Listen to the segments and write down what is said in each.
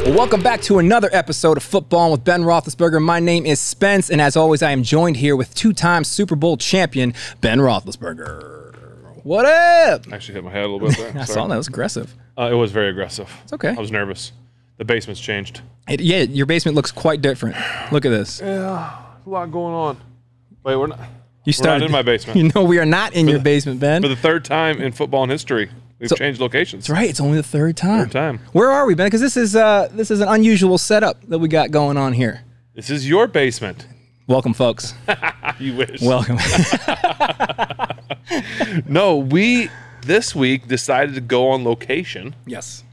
Welcome back to another episode of Football with Ben Roethlisberger. My name is Spence, and as always, I am joined here with two-time Super Bowl champion Ben Roethlisberger. What up? I actually hit my head a little bit there. I saw that. It was aggressive. It was very aggressive. It's okay. I was nervous. The basement's changed. Yeah, your basement looks quite different. Look at this. Yeah, a lot going on. Wait, we're not in my basement. You know we are not in your basement, Ben. For the third time in football in history, we've changed locations. That's right. It's only the third time. Third time. Where are we, Ben? Because this is an unusual setup that we got going on here. This is your basement. Welcome, folks. You wish. Welcome. No, we this week decided to go on location. Yes.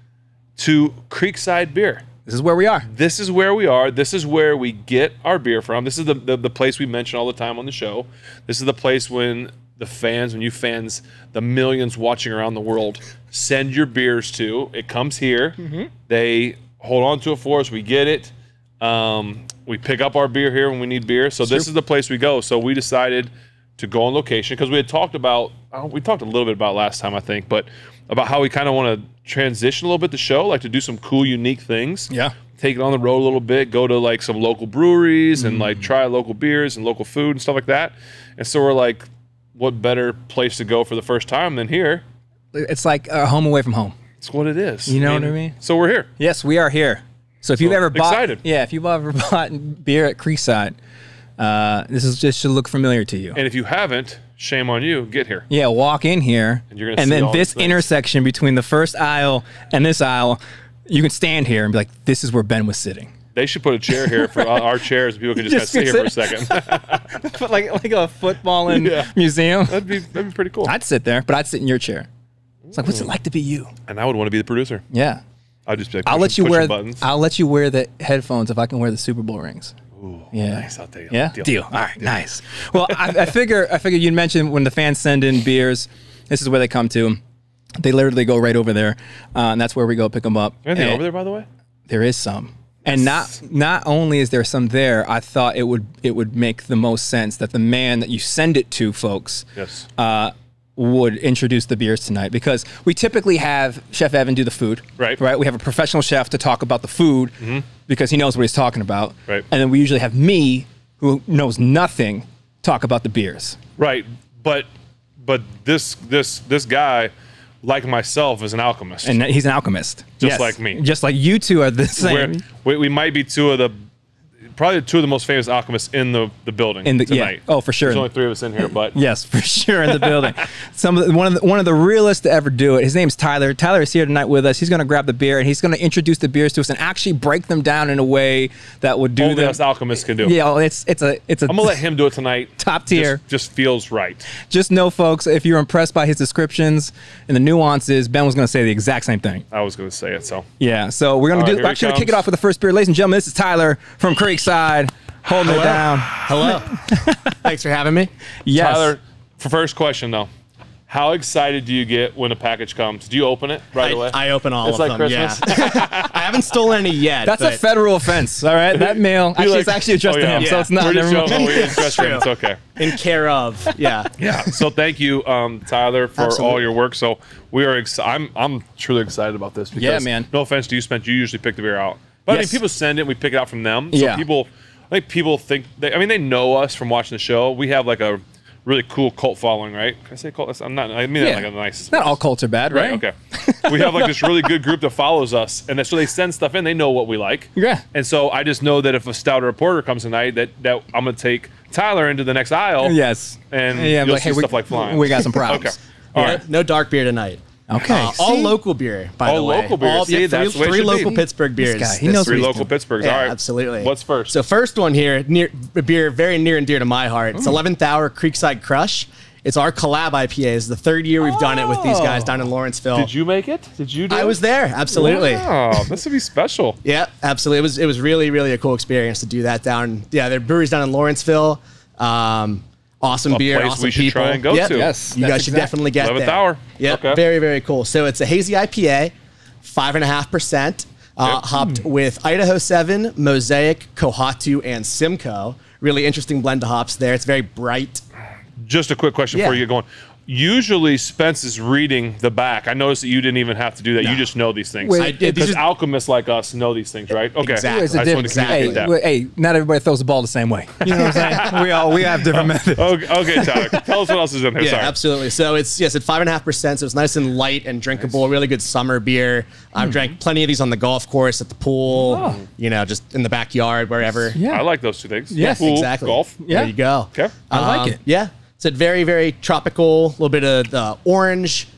To Creekside Beer. This is where we are. This is where we are. This is where we get our beer from. This is the place we mention all the time on the show. This is the place when you fans, the millions watching around the world, send your beers to. It comes here. Mm-hmm. They hold on to it for us. We get it. We pick up our beer here when we need beer. So this is the place we go. So we decided to go on location because we had talked about, we talked a little bit about last time, I think, but about how we kind of want to transition a little bit the show, like to do some cool, unique things. Yeah. Take it on the road a little bit, go to like some local breweries and like try local beers and local food and stuff like that. And so we're like, what better place to go for the first time than here? It's like a home away from home. It's what it is. You know what I mean? So we're here. Yes, we are here. So if you've ever bought, excited. Yeah, if you've ever bought beer at Creekside, this should look familiar to you. And if you haven't, shame on you. Get here. Yeah, walk in here, and you're gonna and see then all this these intersection between the first aisle and this aisle, you can stand here and be like, "This is where Ben was sitting." They should put a chair here for our chairs. People can just sit here for a second. Put like a footballing museum. That'd be pretty cool. I'd sit there, but I'd sit in your chair. It's like, what's it like to be you? And I would want to be the producer. Yeah. I'd just be like, I'll let you wear buttons. I'll let you wear the headphones if I can wear the Super Bowl rings. Ooh, yeah. Nice. I'll take it. Yeah. Deal. All right. Deal. Nice. Well, I figure you'd mentioned when the fans send in beers, this is where they come to. They literally go right over there, and that's where we go pick them up. Anything over there, by the way? There is some. And not only is there some there, I thought it would make the most sense that the man that you send it to, folks, yes, would introduce the beers tonight, because we typically have Chef Evan do the food. Right. We have a professional chef to talk about the food because he knows what he's talking about. Right. And then we usually have me, who knows nothing, talk about the beers. Right. But this guy, like myself, is an alchemist. And he's an alchemist. Just like me. Just like you two are the same. We might be probably two of the most famous alchemists in the building tonight. Yeah. Oh, for sure. There's only three of us in here, but yes, for sure in the building. One of the realest to ever do it. His name's Tyler. Tyler is here tonight with us. He's going to grab the beer and he's going to introduce the beers to us and actually break them down in a way that would do only us alchemists can do. Yeah, it's a. I'm gonna let him do it tonight. Top tier. Just feels right. Just know, folks, if you're impressed by his descriptions and the nuances, Ben was going to say the exact same thing. I was going to say it. So yeah. So we're going to We're actually going to kick it off with the first beer, ladies and gentlemen. This is Tyler from Creekside. Holding it down. Hello. Thanks for having me. Yes. Tyler, for first question though, how excited do you get when a package comes? Do you open it right away? I open all of them. It's like Christmas. Yeah. I haven't stolen any yet. That's a federal offense, all right? That mail it's actually addressed to him, so it's not. We're just joking. We're addressed to him. It's okay. In care of, yeah. Yeah. So thank you, Tyler, for all your work. So we are. I'm truly excited about this. Because, man. No offense to you, Spence. You usually pick the beer out, but I mean, people send it. We pick it out from them. So yeah. I think people think they know us from watching the show. We have like a really cool cult following, right? Can I say cult? I mean that like a nice. Not all cults are bad, right? Okay. We have like this really good group that follows us, and so they send stuff in. They know what we like. Yeah. And so I just know that if a stout reporter comes tonight, that I'm gonna take Tyler into the next aisle. Yes. And you'll see stuff like flying. We got some problems. Okay. All right. No dark beer tonight. Okay. All local beer, by the way. All local beer. See, that's three local Pittsburgh beers. This guy, he knows three local Pittsburghs. Yeah, all right. Absolutely. What's first? So first one here, a beer very near and dear to my heart. It's 11th Hour Creekside Crush. It's our collab IPA. It's the third year we've done it with these guys down in Lawrenceville. Did you make it? Did you do it? I was there. Absolutely. Wow, this would be special. Yeah, absolutely. It was really, really a cool experience to do that down. Yeah, their brewery's down in Lawrenceville. Awesome beer, place awesome we should people. try and go to. Yes, you guys should definitely get 11th there. Hour. Yeah, okay. Very, very cool. So it's a hazy IPA, 5.5%, hopped with Idaho 7, Mosaic, Kohatu, and Simcoe. Really interesting blend of hops there. It's very bright. Just a quick question before you get going. Usually Spence is reading the back. I noticed that you didn't even have to do that. You just know these things. Wait, I did. Because alchemists like us know these things, right? Okay. Exactly. It's a I just wanted to different- communicate that. hey, not everybody throws the ball the same way. You know what I'm saying? we have different methods. Okay, Tyler. Tell us what else is in there. Yeah, Sorry. absolutely. So it's at 5.5%. So it's nice and light and drinkable. Really good summer beer. I've drank plenty of these on the golf course, at the pool. You know, just in the backyard, wherever. Yeah. I like those two things. Yes, Pool, exactly. golf. Yeah. There you go. Okay. I like it. Yeah. It's a very, very tropical, a little bit of the orange,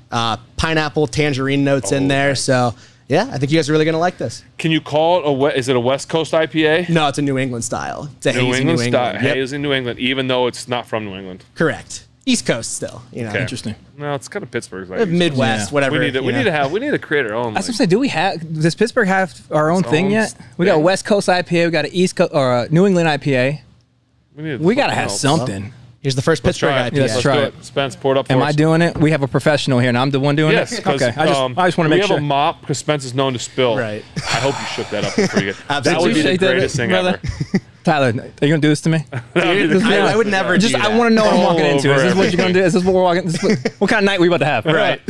pineapple, tangerine notes in there. nice. So, yeah, I think you guys are really going to like this. Can you call it is it a West Coast IPA? No, it's a New England style. It's a New hazy England New style. England. Yep. Hazy New England, even though it's not from New England. Correct. East Coast still. You know, Okay. Interesting. No, it's kind of Pittsburgh's. Midwest, Yeah. whatever. We need to create our own. That's what I'm saying. Do we have? Does Pittsburgh have our own thing yet? We got a West Coast IPA. We got an East Coast or a New England IPA. We gotta have something. Here's the first Let's Pittsburgh try it. IPA. Let's Let's try do it. it. Spence, pour it up for Am us. I doing it? We have a professional here, and I'm the one doing Yes. it. Okay. I just want to we make have sure. a mop because Spence is known to spill. Right. I hope you shook that up before you get. That Absolutely. would be the Shake that, greatest thing brother. ever. Tyler, are you gonna do this to me? Dude, I would never Just do that. I want to know what I'm walking into. Is this over what you're gonna do? Is this what we're walking? What kind of night we about to have? Right.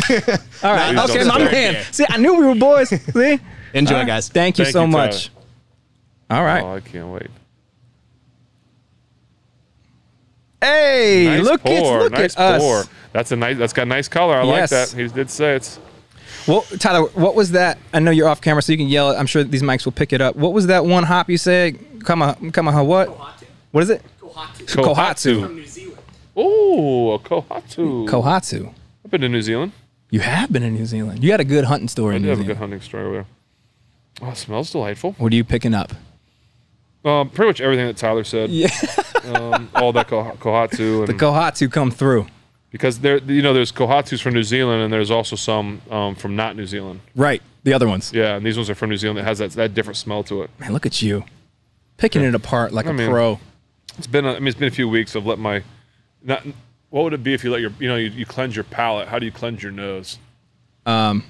All right. No, Okay, don't my start. man. See, I knew we were boys. See. Enjoy, All right. guys. Thank you Thank so you, much. All right. Oh, I can't wait. Hey, Nice look pour. Nice at pour. us. That's got nice color. I like Yes. that. He did say it's. Well, Tyler, what was that? I know you're off camera, so you can yell it. I'm sure these mics will pick it up. What was that one hop you said? Kamaha what? What is it? Kohatsu. New Zealand. Ooh, a Kohatsu. Kohatsu. I've been to New Zealand. You have been in New Zealand. You had a good hunting story I in do New have a Zealand. good hunting story over there. Oh, it smells delightful. What are you picking up? Pretty much everything that Tyler said. Yeah. All that Kohatsu. And The Kohatsu come through. because there's Kohatsus from New Zealand and there's also some from not New Zealand. Right. The other ones. Yeah, and these ones are from New Zealand. That has that different smell to it. Man, look at you. Picking it apart like a pro. It's been it's been a few weeks. I've let my not. What would it be if you let your you cleanse your palate? How do you cleanse your nose? Tyler?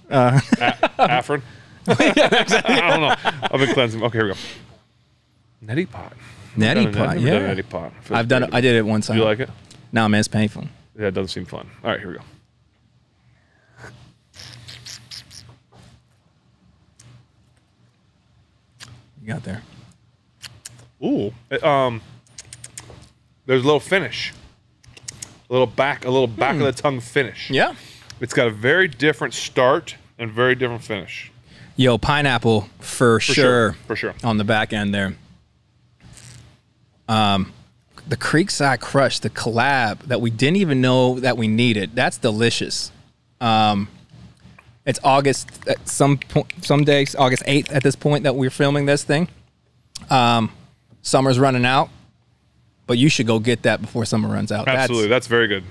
Afrin. I don't know. I've been cleansing. Okay, here we go. Neti pot. Neti I've pot, never yeah. done a neti pot. Feels I've done it. pretty I did it one time. good. You like it? No, man, it's painful. Yeah, it doesn't seem fun. All right, here we go. You got there. Ooh. There's a little finish. A little back of the tongue finish. Yeah. It's got a very different start and very different finish. Yo, pineapple for sure. For sure. On the back end there. The Creekside Crush, the collab that we didn't even know that we needed. That's delicious. It's August at some days, August 8th at this point that we're filming this thing. Summer's running out, but you should go get that before summer runs out. Absolutely. That's very good.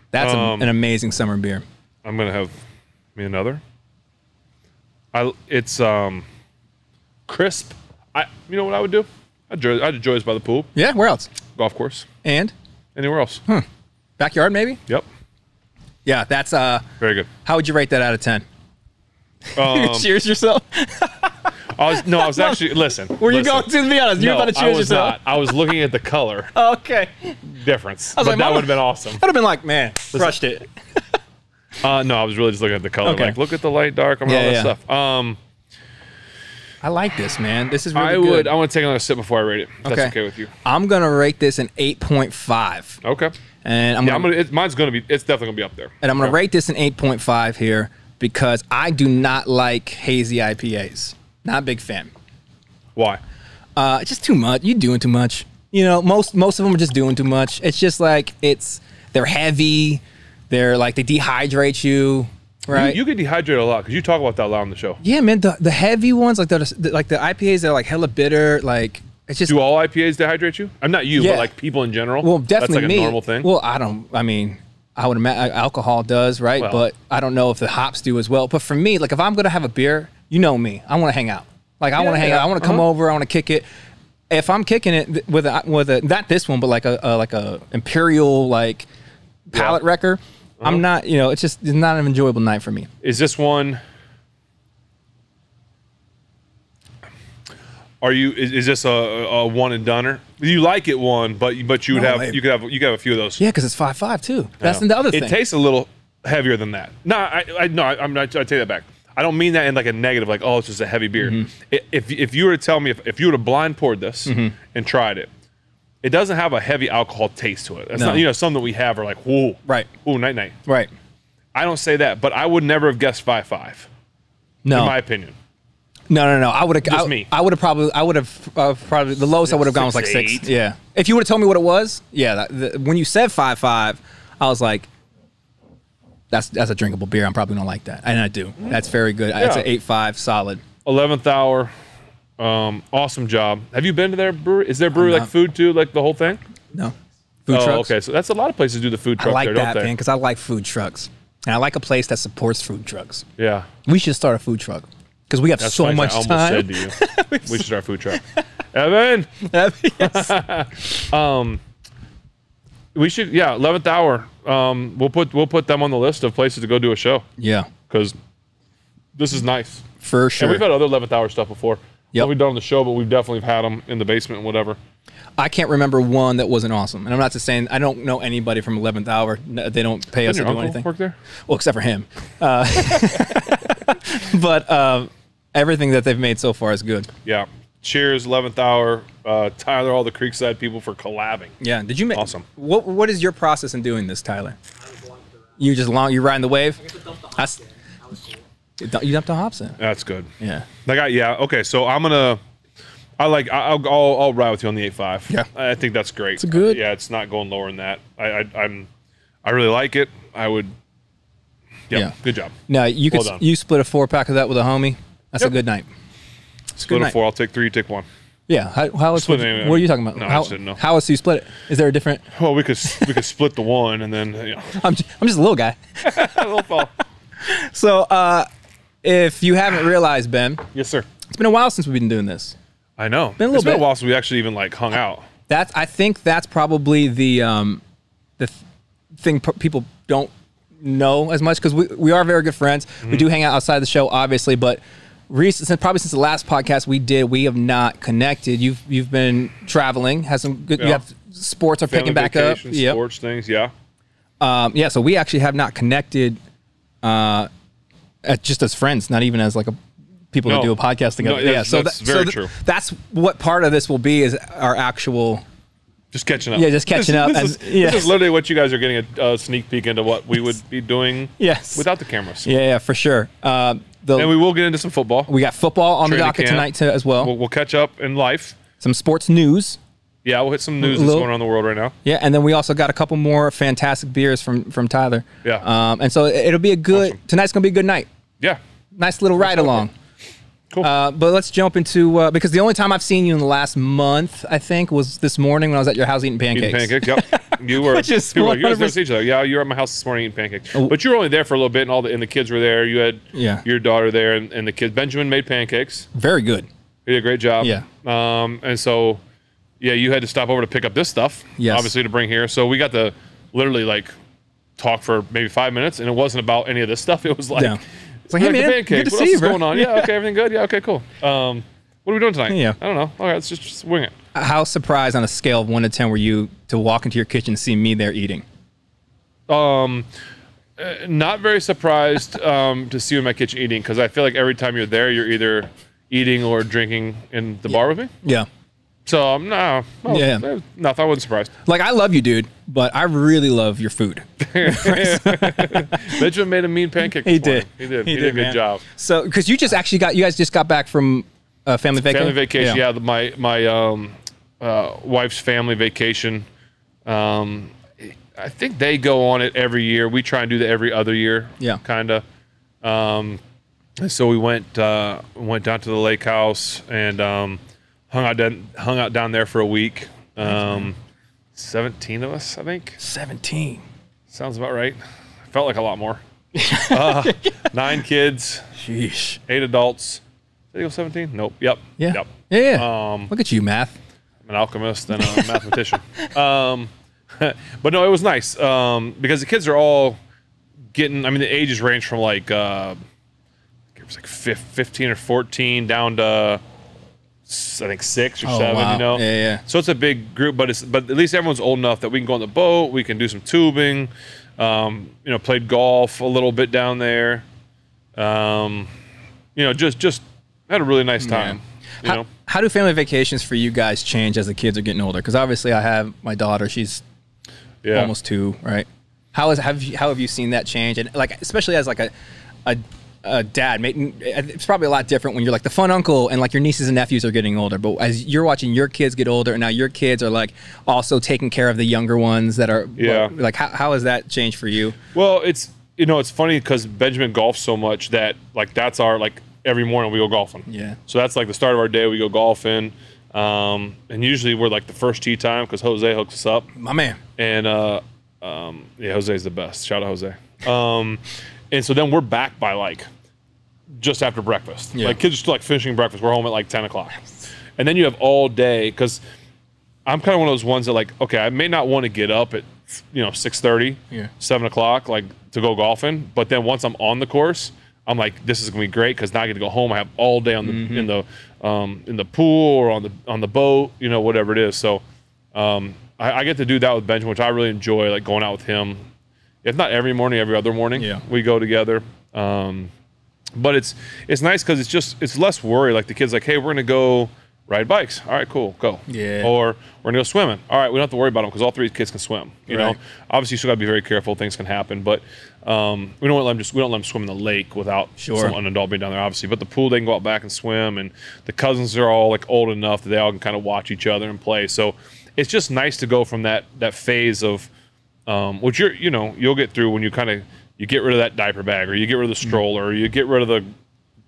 That's an amazing summer beer. I'm going to have me another. It's crisp. You know what I would do? I'd enjoy this by the pool, Yeah, where else? golf course, And anywhere else. backyard maybe? Yep. Yeah, that's Very good. how would you rate that out of 10? Cheers yourself. I was actually listen. Were you going to be honest? You're No, about to I cheers was yourself. not. I was looking at the color Okay. difference, was but like, that Mama- would have been awesome. I'd have been like, man, crushed it. No, I was really just looking at the color. Okay. Like, look at the light, dark, and all Yeah, that yeah. stuff. I like this, man. This is really I good. want to take another sip before I rate it. If that's okay with you. I'm gonna rate this an 8.5, Okay. and I'm gonna It's definitely gonna be up there. and I'm gonna Okay. rate this an 8.5 here because I do not like hazy IPAs. Not a big fan. Why? Just too much. You doing too much. You know, most of them are just doing too much. It's just like they're heavy. They're like they dehydrate you. Right. You get dehydrated a lot because you talk about that a lot on the show. Yeah, man. The heavy ones, like the IPAs that are like hella bitter, like it's just. Do all IPAs dehydrate you? I'm not you, Yeah. but like people in general. Well, definitely That's like me. a normal thing. Well, I would imagine alcohol does, right? Well. But I don't know if the hops do as well. But for me, like if I'm gonna have a beer, you know me, I want to hang out. Like I want to hang out. I want to come over. I want to kick it. If I'm kicking it with a not this one, but like a imperial like palate wrecker, I'm not. You know, it's not an enjoyable night for me. Is this one? Is this a one and doneer? You like it one, but you would No, have you could have a few of those. Yeah, because it's 5.5 too. That's the other thing. It tastes a little heavier than that. No, I'm not. I take that back. I don't mean that in like a negative, like, oh, it's just a heavy beer. If you were to tell me, if you were to blind poured this and tried it, it doesn't have a heavy alcohol taste to it. That's not, some that we have are like, whoa, Right. Ooh, night. Right. I don't say that, but I would never have guessed 5.5. No. In my opinion. No. I would have. Just me. I would have probably the lowest I would have gone was like 6. 6, 8. Yeah. If you would have told me what it was, yeah. When you said 5.5, I was like, that's a drinkable beer. I'm probably gonna like that, and I do. That's very good. That's an 8.5 solid. 11th hour. Awesome job. Have you been to their brewery? Is their brewery like food too, like the whole thing? No. Food trucks. Okay. So that's a lot of places do the food truck I like there, that, don't they? man, because I like food trucks, and I like a place that supports food trucks. Yeah. We should start a food truck because we have That's so funny, much I almost time. said to you, we should start a food truck. Evan. Yes. We should, 11th hour. We'll put them on the list of places to go do a show Yeah, because this is nice. for sure. And we've had other 11th hour stuff before. Yep. Not we've done on the show, but we've definitely had them in the basement and whatever. I can't remember one that wasn't awesome, and I'm not just saying I don't know anybody from 11th hour. They don't pay us Didn't to your do uncle anything. work there? Well, except for him. But everything that they've made so far is good. Yeah. Cheers, 11th hour. Tyler, all the Creekside people for collabing. Yeah. Did you make Awesome. What is your process in doing this, Tyler? You just you riding the wave? You dumped the hops in. That's good. Yeah. Okay. So I'll ride with you on the 8.5. Yeah. I think that's great. It's good. Yeah, it's not going lower than that. I really like it. I would. Yeah. Good job. Now you Well done. you split a 4-pack of that with a homie. That's a good night. Split a 4. I'll take 3. You take 1. Yeah. How is Split what it. are you talking about? No, I how, just didn't know. How else do you split it? Is there a different? Well, we could split the 1 and then I'm just a little guy. a little fall. So if you haven't realized, Ben, Yes, sir. it's been a while since we've been doing this. I know. Been a little It's been a bit. while since we actually even like hung out. I think that's probably the thing people don't know as much because we are very good friends. We do hang out outside the show, obviously, but probably since the last podcast we did, we have not connected. You've been traveling, has some good. Yeah. You have sports are picking back up. Yep. Sports things, yeah. So we actually have not connected, just as friends, not even as like people that No. do a podcast together. No, yeah, that's very true. That's what part of this will be is our actual. Just catching up. Yeah, just catching up. This is literally what you guys are getting a sneak peek into what we would be doing Yes. without the cameras. Yeah, for sure. And we will get into some football. We got football on the Training docket camp. tonight too, as well. We'll catch up in life. Some sports news. Yeah, we'll hit some news that's Little- going on in the world right now. Yeah, and then we also got a couple more fantastic beers from Tyler. Yeah. And so it'll be a good. Awesome. Tonight's gonna be a good night. Yeah. Nice little ride along. Cool. But let's jump into because the only time I've seen you in the last month, I think, was this morning when I was at your house eating pancakes. Eating pancakes, yep. You were. Which is people were like, you guys never 100%. see each other. Yeah, you were at my house this morning eating pancakes. But you were only there for a little bit, and the kids were there. You had your daughter there, and the kids. Benjamin made pancakes. Very good. He did a great job. Yeah. And so, yeah, you had to stop over to pick up this stuff. Yes. Obviously to bring here. So we got to literally like talk for maybe 5 minutes, and it wasn't about any of this stuff. It was like. Yeah. It's like, hey, man, pancakes. good to What see else you, is bro. going on? Yeah, okay, everything good? Yeah, okay, cool. What are we doing tonight? Yeah. I don't know. All right, let's just wing it. How surprised on a scale of 1 to 10 were you to walk into your kitchen and see me there eating? Not very surprised to see you in my kitchen eating because I feel like every time you're there, you're either eating or drinking in the bar with me. Yeah. So I wasn't surprised. Like, I love you, dude, but I really love your food. Benjamin made a mean pancake. He this morning. did. He did a good man. job. So, because you guys just got back from family vacation? Family vacation. Yeah, my wife's family vacation. I think they go on it every year. We try and do that every other year. Yeah. Kind of. So we went down to the lake house and hung out down there for a week. 17 of us, I think. 17. Sounds about right. Felt like a lot more. 9 kids. Sheesh. 8 adults. Did he go 17? Nope. Yep. Yeah. Yep. Yeah. Look at you, math. I'm an alchemist and a mathematician. But no, it was nice because the kids are all getting. I mean, the ages range from like it was like 15 or 14 down to I think 6 or Oh, 7. wow. You know, Yeah. So it's a big group, but at least everyone's old enough that we can go on the boat. We can do some tubing. You know, played golf a little bit down there. You know, just had a really nice time. You know? How do family vacations for you guys change as the kids are getting older? Because obviously I have my daughter. She's almost 2, right? How have you seen that change? And like, especially as like a dad, it's probably a lot different when you're like the fun uncle and like your nieces and nephews are getting older. But as you're watching your kids get older, and now your kids are like also taking care of the younger ones that are, like how has that changed for you? Well, it's funny because Benjamin golfs so much that like that's our like every morning we go golfing. Yeah. So that's like the start of our day. We go golfing, and usually we're like the first tee time because Jose hooks us up. My man. And yeah, Jose's the best. Shout out Jose. And so then we're back by like just after breakfast. Yeah. Like kids are still like finishing breakfast. We're home at like 10 o'clock. And then you have all day because I'm kind of one of those ones that like, okay, I may not want to get up at 6:30, 7 o'clock, like to go golfing. But then once I'm on the course, I'm like, this is gonna be great because now I get to go home. I have all day on the in the pool or on the boat, whatever it is. So I get to do that with Benjamin, which I really enjoy, like going out with him. If not every morning, every other morning, we go together. But it's nice because it's less worry. Like the kid's like, hey, we're gonna go ride bikes. All right, cool, go. Yeah. Or we're gonna go swimming. All right, we don't have to worry about them because all 3 kids can swim. You know, obviously you still gotta be very careful. Things can happen, but we don't let them swim in the lake without an adult being down there, obviously. But the pool, they can go out back and swim, and the cousins are all like old enough that they all can kind of watch each other and play. So it's just nice to go from that phase of which you'll get through when you get rid of that diaper bag, or you get rid of the stroller, or you get rid of the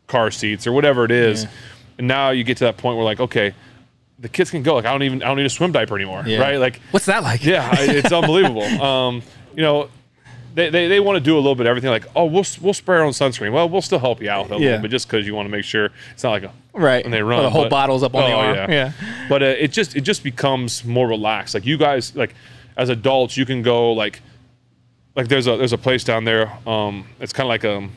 car seats, or whatever it is. And now you get to that point where like, okay, the kids can go. Like I don't need a swim diaper anymore, right? Like what's that like? Yeah, it's unbelievable. They want to do a little bit of everything. Like, oh, we'll spray our own sunscreen. Well, we'll still help you out a little bit just because you want to make sure it's not like when they run. Or the whole bottle's up on the arm. Yeah. But it just becomes more relaxed. Like you guys, like as adults, you can go like there's a place down there. It's kind of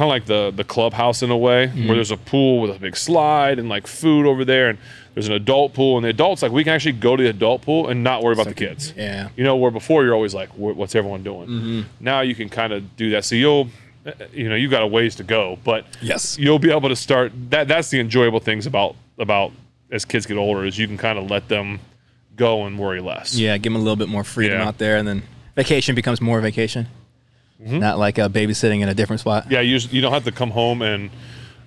like the clubhouse in a way, where there's a pool with a big slide and like food over there, and there's an adult pool, and the adults, like we can actually go to the adult pool and not worry about the kids. Yeah. Where before you're always like, what's everyone doing? Now you can kind of do that. So you got a ways to go, but you'll be able to start that's the enjoyable things about as kids get older, is you can kind of let them go and worry less. Yeah, give them a little bit more freedom out there, and then vacation becomes more vacation. Not like babysitting in a different spot. Yeah, you don't have to come home and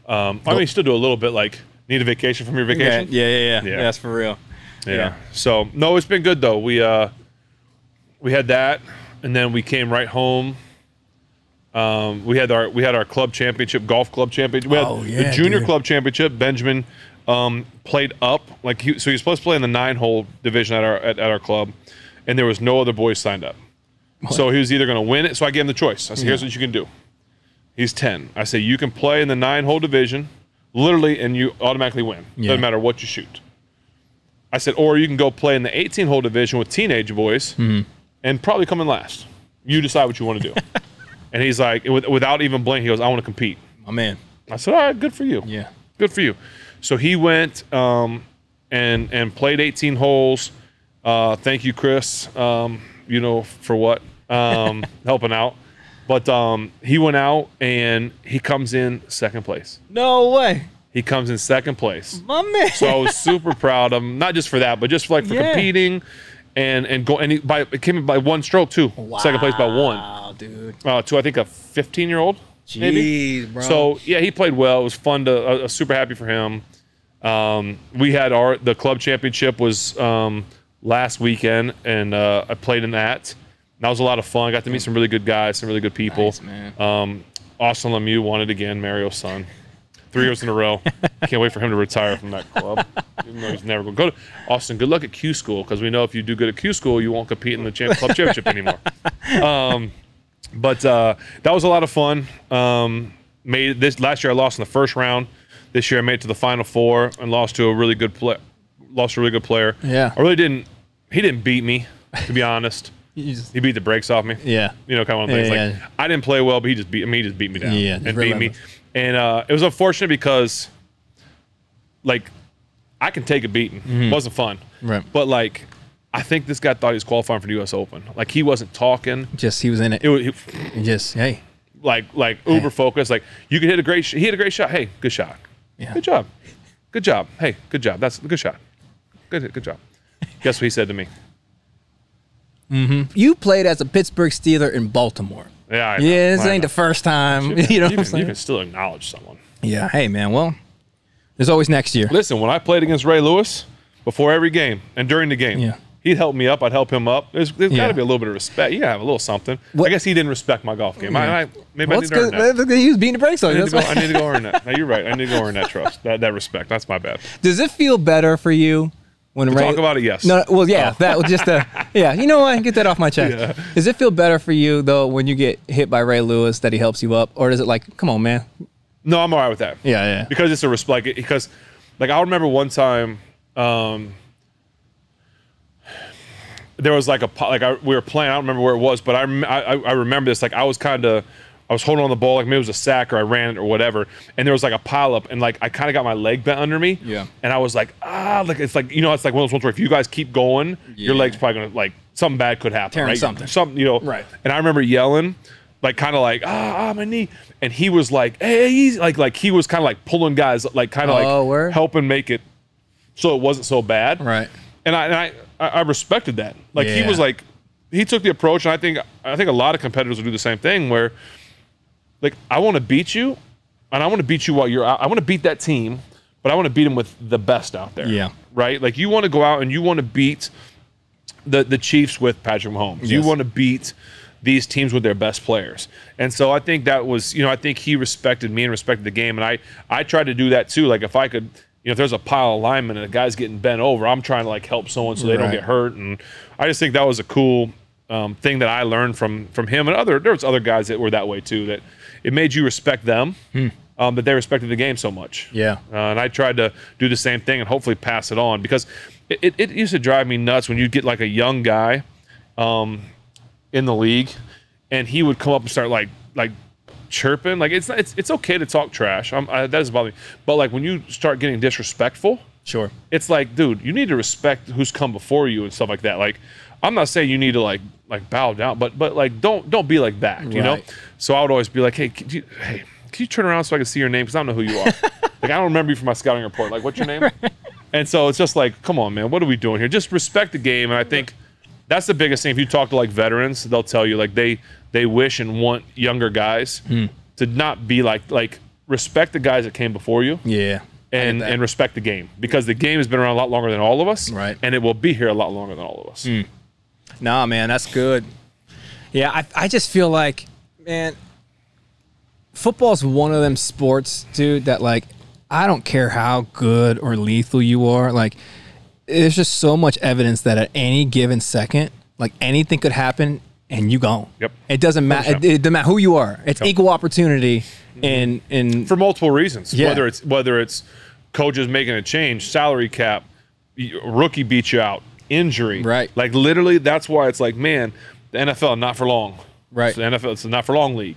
I mean, you still do a little bit, like need a vacation from your vacation. Yeah, that's for real. Yeah. So no, it's been good though. We had that, and then we came right home. We had our club championship, golf club championship. We had the junior club championship. Benjamin played up, like he was supposed to play in the 9-hole division at our club, and there was no other boys signed up. What? So he was either going to win it. So I gave him the choice. I said, here's what you can do. He's 10. I said, you can play in the 9-hole division, literally, and you automatically win. Doesn't matter what you shoot. I said, or you can go play in the 18-hole division with teenage boys and probably come in last. You decide what you want to do. And he's like, without even blinking, he goes, I want to compete. My man. I said, all right, good for you. Yeah. Good for you. So he went and played 18 holes. Thank you, Chris. For what? Helping out. But he went out and he comes in second place. No way. He comes in second place. My man. So I was super proud of him, not just for that, but just for competing and go. And it came in by 1 stroke too. Wow. Second place by 1. Wow, dude. To I think a 15-year-old. Jeez, maybe. Bro. So yeah, he played well. It was fun to. Super happy for him. We had the club championship was last weekend, and I played in that. That was a lot of fun. I got to meet some really good guys, some really good people. Nice, man. Austin Lemieux won it again, Mario's son. 3 years in a row. Can't wait for him to retire from that club. Even though he's never going to go to Austin. Good luck at Q School, because we know if you do good at Q School, you won't compete in the club championship anymore. But that was a lot of fun. Made this last year. I lost in the first round. This year I made it to the final 4 and lost to a really good player. Yeah. I really didn't. He didn't beat me, to be honest. He beat the brakes off me. Yeah. Kind of one of things. Yeah. I didn't play well, but he just beat me down. Yeah. And beat me. And it was unfortunate because, like, I can take a beating. It wasn't fun. Right. But, like, I think this guy thought he was qualifying for the U.S. Open. Like, he wasn't talking. Just he was in it. Hey. Like uber focused. Like, you could hit a great he hit a great shot. Hey, good shot. Yeah. Good job. Good job. Hey, good job. That's a good shot. Good job. Guess what he said to me? You played as a Pittsburgh Steeler in Baltimore. Yeah, I know. This ain't the first time. You know what I'm saying? You can still acknowledge someone. Yeah. Hey, man. Well, there's always next year. Listen, when I played against Ray Lewis, before every game and during the game, Yeah. he'd help me up. I'd help him up. There's got to be a little bit of respect. You got to have a little something. I guess he didn't respect my golf game. Maybe I need to earn that. He was beating the brakes on you. I need to go earn that. No, you're right. I need to go earn that trust, that respect. That's my bad. Does it feel better for you when Ray... Talk about it, yes. No, well, yeah. That was just yeah, you know what? Get that off my chest. Yeah. Does it feel better for you, though, when you get hit by Ray Lewis that he helps you up? Or is it like, come on, man? No, I'm all right with that. Yeah. Because it's a respect. Because, like, I remember one time... there was like we were playing. I don't remember where it was, but I remember this. Like I was holding on the ball, like maybe it was a sack or I ran it or whatever, and there was like a pile up, and like I kind of got my leg bent under me. Yeah. And I was like, like it's like it's like one of those ones where if you guys keep going, your leg's probably gonna like something bad could happen. Tearing right? something. Right. And I remember yelling, like kind of like my knee, and he was like, hey, easy, like he was kind of like pulling guys, like kind of word? helping make it so it wasn't so bad. Right. And I respected that. Like he was like, he took the approach, and I think a lot of competitors will do the same thing. Where, like, I want to beat you, and I want to beat you while you're out. I want to beat that team, but I want to beat them with the best out there. Yeah. Right. Like you want to go out and you want to beat the Chiefs with Patrick Mahomes. Yes. You want to beat these teams with their best players. And so I think that was, I think he respected me and respected the game, and I tried to do that too. Like if I could. If there's a pile of linemen and a guy's getting bent over, I'm trying to like help someone so they don't get hurt. And I just think that was a cool thing that I learned from him, and there was other guys that were that way too. That it made you respect them, that they respected the game so much. Yeah. And I tried to do the same thing and hopefully pass it on, because it used to drive me nuts when you'd get like a young guy in the league, and he would come up and start like chirping. Like it's okay to talk trash. That doesn't bother me. But like when you start getting disrespectful, sure, it's like, dude, you need to respect who's come before you and stuff like that. Like I'm not saying you need to like bow down, but like don't be like that, you know. So I would always be like, hey, can you turn around so I can see your name, because I don't know who you are. Like I don't remember you from my scouting report. Like what's your name? And so it's just like, come on, man, what are we doing here? Just respect the game. And I think that's the biggest thing. If you talk to like veterans, they'll tell you like they wish and want younger guys to not be like respect the guys that came before you. Yeah. And respect the game, because the game has been around a lot longer than all of us. Right. And it will be here a lot longer than all of us. Nah, man, that's good. Yeah, I just feel like, man, football's one of them sports, dude, that like I don't care how good or lethal you are, like there's just so much evidence that at any given second, like anything could happen and you gone. Yep. It doesn't matter. It doesn't matter who you are. It's equal opportunity in for multiple reasons. Yeah. Whether it's coaches making a change, salary cap, rookie beat you out, injury. Right. Like literally, that's why it's like, man, the NFL not for long. Right. So the NFL, it's a not for long league.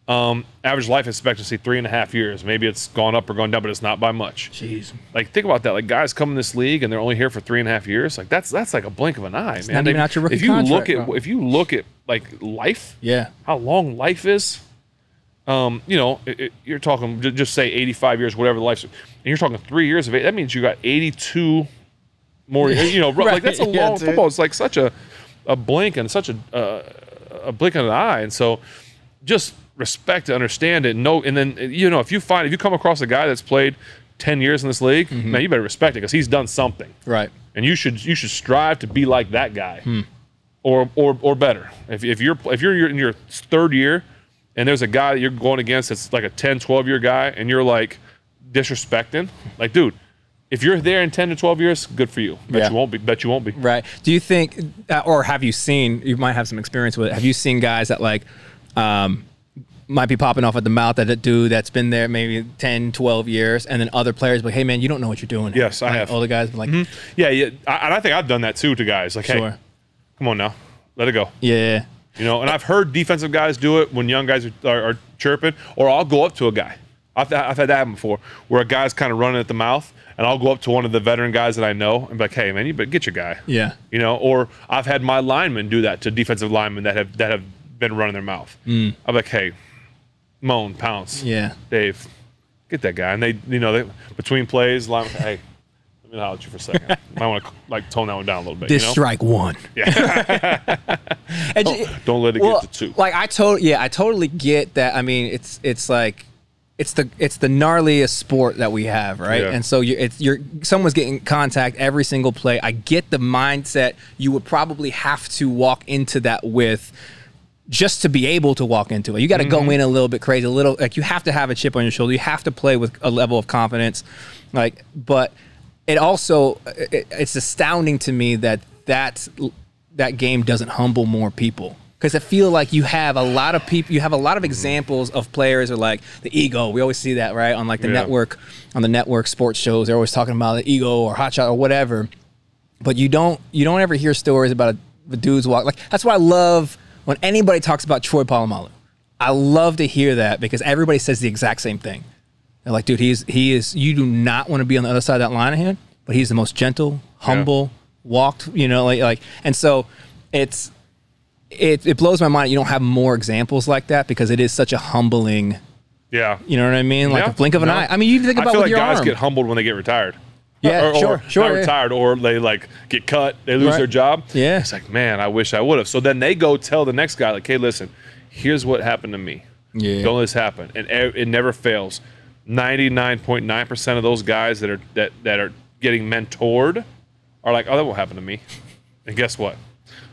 Average life expectancy 3.5 years. Maybe it's gone up or gone down, but it's not by much. Jeez. Like think about that. Like guys come in this league and they're only here for 3.5 years. Like that's like a blink of an eye, it's man. Not even out your rookie contract, if you look at like life, how long life is, you're talking just say 85 years, whatever the life, and you're talking 3 years of it. That means you got 82 more. Right. Like that's a long football. It's like such a blink and such a blink of an eye, and so just respect to understand it, and then if you come across a guy that's played 10 years in this league, man, you better respect it, because he's done something, right? And you should strive to be like that guy, or better. If you're in your third year and there's a guy that you're going against that's like a 10-12 year guy, and you're like disrespecting, like, dude, if you're there in 10 to 12 years, good for you. Bet you won't be. Right. Do you think, or have you seen, you might have some experience with it, have you seen guys that like might be popping off at the mouth at a dude that's been there maybe 10, 12 years, and then other players be like, hey, man, you don't know what you're doing. Yes, like, I have. All the guys be like, yeah. And I think I've done that too to guys. Like, hey, come on now. Let it go. Yeah. And I've heard defensive guys do it when young guys are chirping, or I'll go up to a guy. I've had that happen before, where a guy's kind of running at the mouth, and I'll go up to one of the veteran guys that I know and be like, "Hey, man, you better get your guy." Yeah. You know, or I've had my linemen do that to defensive linemen that have been running their mouth. I'm like, "Hey, moan, pounce, Yeah. Dave, get that guy." And they, you know, they, between plays, linemen, "Hey, let me holler at you for a second. Might want to like tone that one down a little bit." This you know? strike one. Yeah. Don't let it get to two. Like I totally get that. I mean, it's like it's the gnarliest sport that we have, right? Yeah. And so someone's getting contact every single play. I get the mindset you would probably have to walk into that with, just to be able to walk into it. You got to go in a little bit crazy, like you have to have a chip on your shoulder. You have to play with a level of confidence, like. But it also it's astounding to me that game doesn't humble more people. Because I feel like you have a lot of people, you have a lot of examples of players are like the ego. We always see that, right? On like the network, on the network sports shows, they're always talking about the ego or hotshot or whatever. But you don't ever hear stories about the dudes walk. Like that's what I love when anybody talks about Troy Polamalu. I love to hear that because everybody says the exact same thing. They're like, dude, he is. You do not want to be on the other side of that line of him, but he's the most gentle, humble, walked. You know, like, and so it blows my mind. You don't have more examples like that because it is such a humbling. Yeah, you know what I mean. Like a blink of an eye. I mean, you think about. I feel with like your guys arm. get humbled when they get retired. Yeah, or not retired, or they like get cut, they lose their job. Yeah, it's like, man, I wish I would have. So then they go tell the next guy, like, hey, listen, here's what happened to me. Yeah, don't let this happen, and it never fails. 99.9% of those guys that are getting mentored are like, oh, that won't happen to me. And guess what?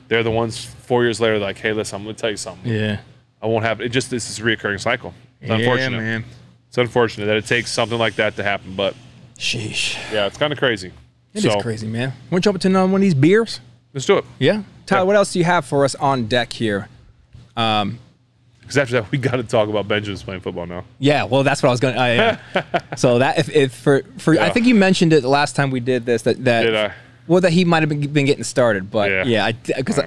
They're the ones 4 years later, like, hey, listen, I'm going to tell you something. Yeah, I won't have it. Just this is a reoccurring cycle. It's unfortunate, man. It's unfortunate that it takes something like that to happen, but. Sheesh. Yeah, it's kind of crazy. It is crazy, man. Want to jump into one of these beers? Let's do it. Yeah. Tyler, what else do you have for us on deck here? Because after that, we got to talk about Benjamin's playing football now. Yeah, well, that's what I was going to. So that if for I think you mentioned it the last time we did this that did I? Well, that he might have been getting started, but because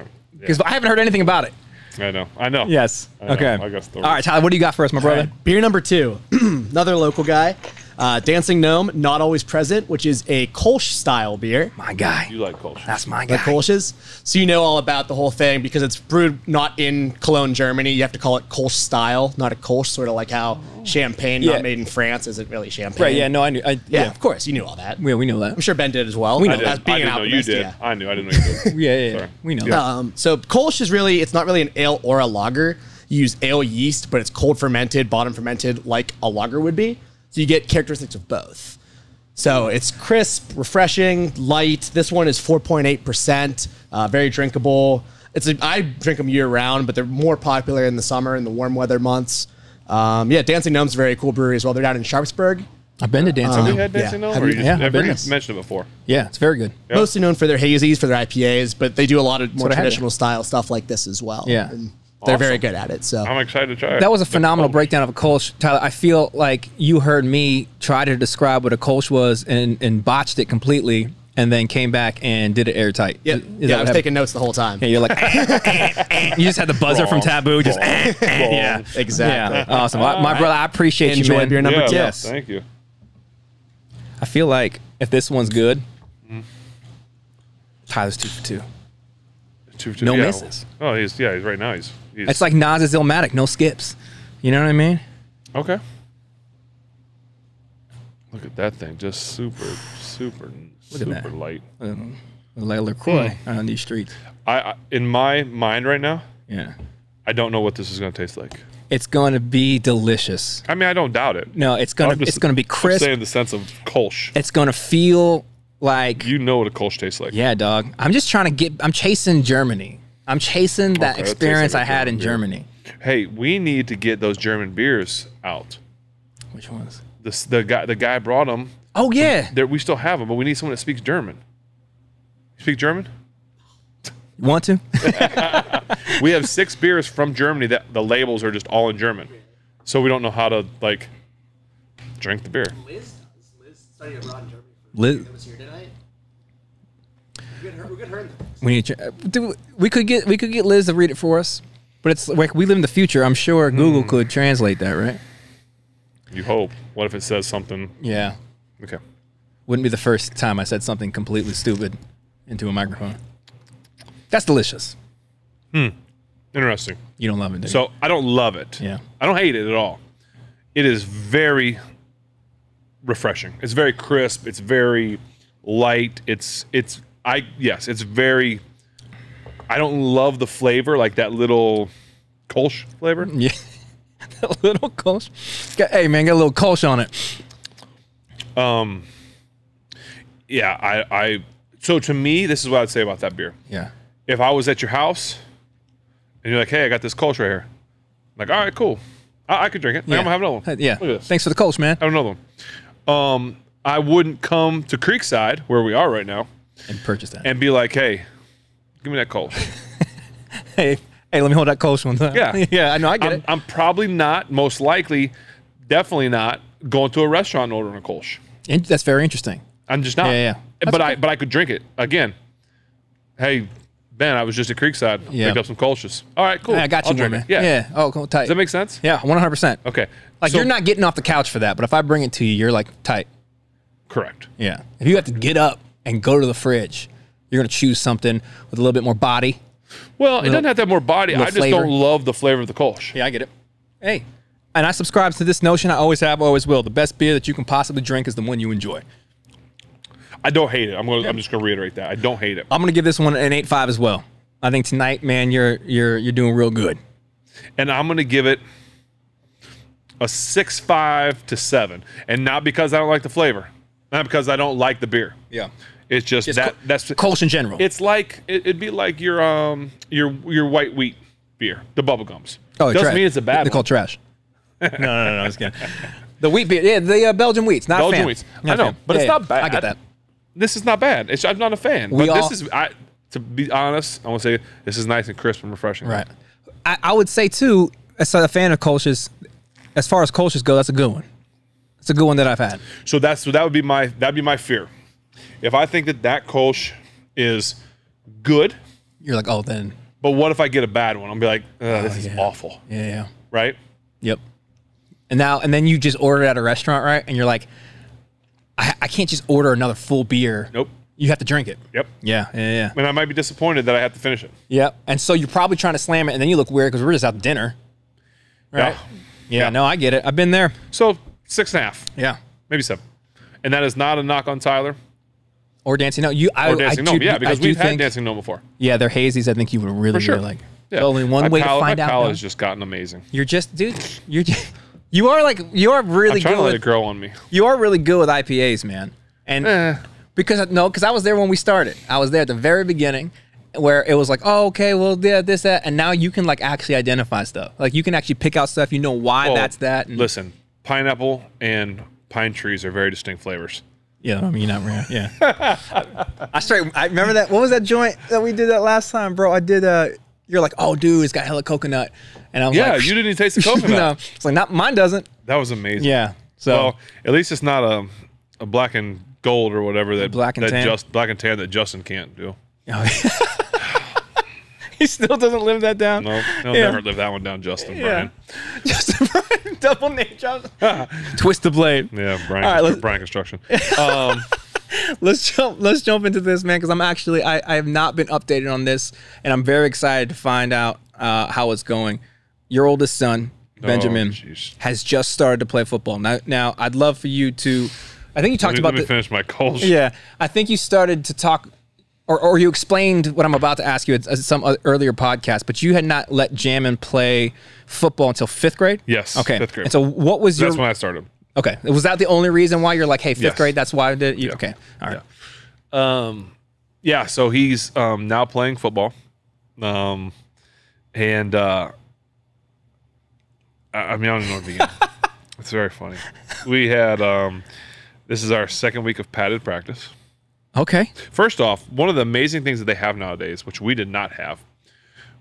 I haven't heard anything about it. I know. Yes. Okay. I guess. All right, Tyler, what do you got for us, my brother? Right. Beer number 2, another local guy. Dancing Gnome, Not Always Present, which is a Kolsch style beer. My guy. You like Kolsch. That's my guy. Like Kolsch's. So you know all about the whole thing because it's brewed not in Cologne, Germany. You have to call it Kolsch style, not a Kolsch, sort of like how champagne not made in France isn't really champagne. Right, yeah, no, I knew. Yeah, of course, you knew all that. Yeah, we know that. I'm sure Ben did as well. We know that. I didn't know you did. Yeah. I knew. I didn't know you did. Yeah. We know that. So Kolsch is really, it's not really an ale or a lager. You use ale yeast, but it's cold fermented, bottom fermented like a lager would be. So you get characteristics of both. So it's crisp, refreshing, light. This one is 4.8%, very drinkable. I drink them year round, but they're more popular in the summer and the warm weather months. Dancing Gnome's a very cool brewery as well. They're down in Sharpsburg. I've been to Dancing Gnome. Have you had Dancing Gnome? I've mentioned it before. Yeah, it's very good. Yeah. Mostly known for their hazies, for their IPAs, but they do a lot of more traditional style stuff like this as well. Yeah. And they're very good at it. So I'm excited to try it. That was a phenomenal breakdown of a Kolsch, Tyler. I feel like you heard me try to describe what a Kolsch was and botched it completely, and then came back and did it airtight. Yeah, I was taking notes the whole time. Yeah, you're like, you just had the buzzer from Taboo, just yeah, exactly. Yeah, awesome. My brother, I appreciate you, man. Enjoy beer number 2. Yes, thank you. I feel like if this one's good, Tyler's 2 for 2. 2 for 2. No misses. Oh, he's right now. He's it's like Nas's Illmatic, no skips. You know what I mean? Okay. Look at that thing, just super light. Like LaCroix on these streets. I in my mind right now, yeah, I don't know what this is going to taste like. It's going to be delicious. I mean, I don't doubt it. No, it's going to be crisp. I'm saying the sense of Kolsch. It's going to feel like, you know what a Kolsch tastes like. Yeah, dog. I'm just trying to I'm chasing Germany. I'm chasing that experience I had in Germany. Hey, we need to get those German beers out. Which ones? The guy brought them. Oh yeah. We still have them, but we need someone that speaks German. You speak German? You want to? We have 6 beers from Germany that the labels are just all in German, so we don't know how to like drink the beer. Liz studied abroad in Germany. Liz was here tonight. We could her. We could get Liz to read it for us, but it's like we live in the future. I'm sure Google could translate that, right? You hope. What if it says something? Yeah. Okay. Wouldn't be the first time I said something completely stupid into a microphone. That's delicious. Interesting. You don't love it, do you? So I don't love it. Yeah. I don't hate it at all. It is very refreshing. It's very crisp. It's very light. It's very. I don't love the flavor, like that little Kolsch flavor. Yeah. A little Kolsch. Hey man, get a little Kolsch on it. Yeah, so to me, this is what I'd say about that beer. Yeah. If I was at your house and you're like, hey, I got this Kolsch right here. I'm like, all right, cool. I could drink it. Like, I'm gonna have another one. Yeah. Look at this. Thanks for the Kolsch, man. I have another one. I wouldn't come to Creekside, where we are right now, And purchase that. and be like, hey, give me that Kolsch. Hey, let me hold that Kolsch one time. Yeah. Yeah, I know, I get it. I'm probably not, most likely, definitely not, going to a restaurant and ordering a Kolsch. And that's very interesting. I'm just not. Yeah. But I could drink it. Again, hey, Ben, I was just at Creekside. Yeah. Picked up some Kolsch's. All right, cool. Hey, I got you, I'll drink man. it. Yeah. Oh, cool, tight. Does that make sense? Yeah, 100%. Okay. Like, So- you're not getting off the couch for that, but if I bring it to you, you're like, tight. Correct. Yeah. If you have to get up and go to the fridge, you're going to choose something with a little bit more body. Well, it doesn't have to have more body. I little just flavor. don't love the flavor of the Kolsch. Yeah, I get it. Hey, and I subscribe to this notion. I always have, always will. The best beer that you can possibly drink is the one you enjoy. I don't hate it. I'm just gonna reiterate that. I don't hate it. I'm going to give this one an 8.5 as well. I think tonight, man, you're doing real good. And I'm gonna give it a 6.5 to 7. And not because I don't like the flavor. Not because I don't like the beer. Yeah. It's just that's Kolsch in general. It's like it'd be like your white wheat beer, the bubble gums. Oh, doesn't trash. mean it's a bad They're one. called trash. no, I was kidding. The wheat beer, yeah, the Belgian wheats, not a Belgian fan. wheats. Not I a know, fan. but it's not bad. I get that. This is not bad. I'm not a fan. We But all- this is to be honest, I want to say this is nice and crisp and refreshing. Right. I would say too, as a fan of Kolsch's, as far as Kolsch's go, that's a good one. It's a good one that I've had. So that would be my fear. If I think that Kolsch is good, You're like, oh, then. but what if I get a bad one? I'll be like, this is yeah. awful. Yeah. Right? Yep. And then you just order at a restaurant, right? And you're like, I can't just order another full beer. Nope. You have to drink it. Yep. Yeah. And I might be disappointed that I have to finish it. Yep. And so you're probably trying to slam it, and then you look weird because we're just out to dinner. Right? Yeah. No, I get it. I've been there. So 6.5, Yeah. maybe 7. And that is not a knock on Tyler Or Dancing Gnome. or Dancing Gnome. Yeah, because we've had think, Dancing Gnome before. Yeah, they're hazies. I think you would really, For sure. really like. Yeah. So only one way to find my out. palate though. has just gotten amazing. You're just, dude. You are really I'm trying good. to let With, it grow on me. you are really good with IPAs, man. And because I was there when we started. I was there at the very beginning, where it was like, oh, okay, well, yeah, this, that, and now you can like actually identify stuff. Like you can actually pick out stuff. You know why that's that. And, Listen, pineapple and pine trees are very distinct flavors. yeah, I mean, you're not rare. Yeah. I remember that. What was that joint that we did that last time, bro? I did. You're like, oh, dude, it's got hella coconut, and I was Yeah, like, you didn't even taste the coconut. no, it's like not mine doesn't. That was amazing. Yeah. So Well, at least it's not a black and gold or whatever that Black and tan. black and tan that Justin can't do. he still doesn't live that down. No, he'll Yeah. never live that one down, Justin. Yeah. Brian. Just Brian, double name drop. Twist the blade. Yeah, Brian. All right, Brian Construction. Let's jump into this, man, because I have not been updated on this, and I'm very excited to find out how it's going. Your oldest son, Benjamin, jeez. has just started to play football. Now I'd love for you to. I think you talked about Let me finish my Kolsch. Yeah, I think you started to talk, or you explained what I'm about to ask you at some earlier podcast, but you had not let Jammin play football until 5th grade? Yes, Okay. 5th grade. And so what was your... That's when I started. Okay. Was that the only reaon why you're like, hey, 5th Yes. grade, that's why I did it? Yeah. Okay. All right. Yeah, so he's now playing football. I mean, I don't know where to begin. It's very funny. We had... this is our 2nd week of padded practice. Okay. First off, one of the amazing things that they have nowadays, which we did not have,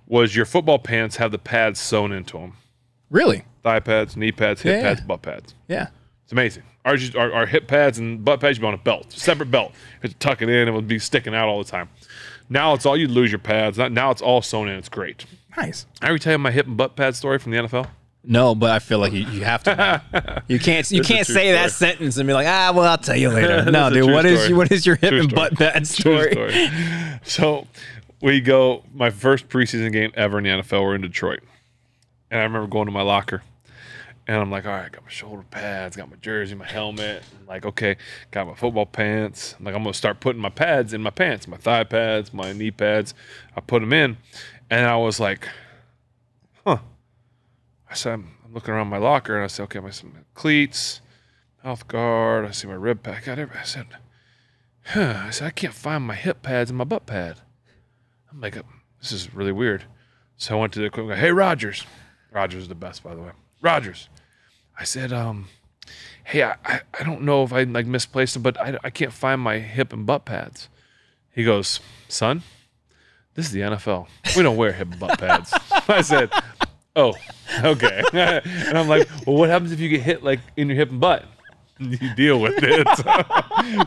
was your football pants have the pads sewn into them. Really? Thigh pads, knee pads, hip Yeah. pads, butt pads. Yeah. It's amazing. Our hip pads and butt pads, you'd be on a belt, separate belt. You had to tuck it in. It would be sticking out all the time. Now it's all, you'd lose your pads. Now it's all sewn in. It's great. Nice. I ever tell you my hip and butt pad story from the NFL? No, but I feel like you have to. You can't say that sentence and be like, well, I'll tell you later. No, dude, what is your hip and butt pad story? So we go, my first preseason game ever in the NFL, we're in Detroit. And I remember going to my locker. And I'm like, all right, got my shoulder pads, got my jersey, my helmet. I'm like, okay, got my football pants. I'm like, I'm going to start putting my pads in my pants, my thigh pads, my knee pads. I put them in. And I was like, I said, I'm looking around my locker, and I said, okay, my cleats, mouth guard. I see my rib pad. I said, I can't find my hip pads and my butt pad. I'm like, this is really weird. So I went to the equipment. Hey, Rogers. Rogers is the best, by the way. Rogers. I said, hey, I don't know if I misplaced them, but I can't find my hip and butt pads. He goes, son, this is the NFL. We don't wear hip and butt pads. I said, oh, okay. And I'm like, well, what happens if you get hit in your hip and butt? You deal with it.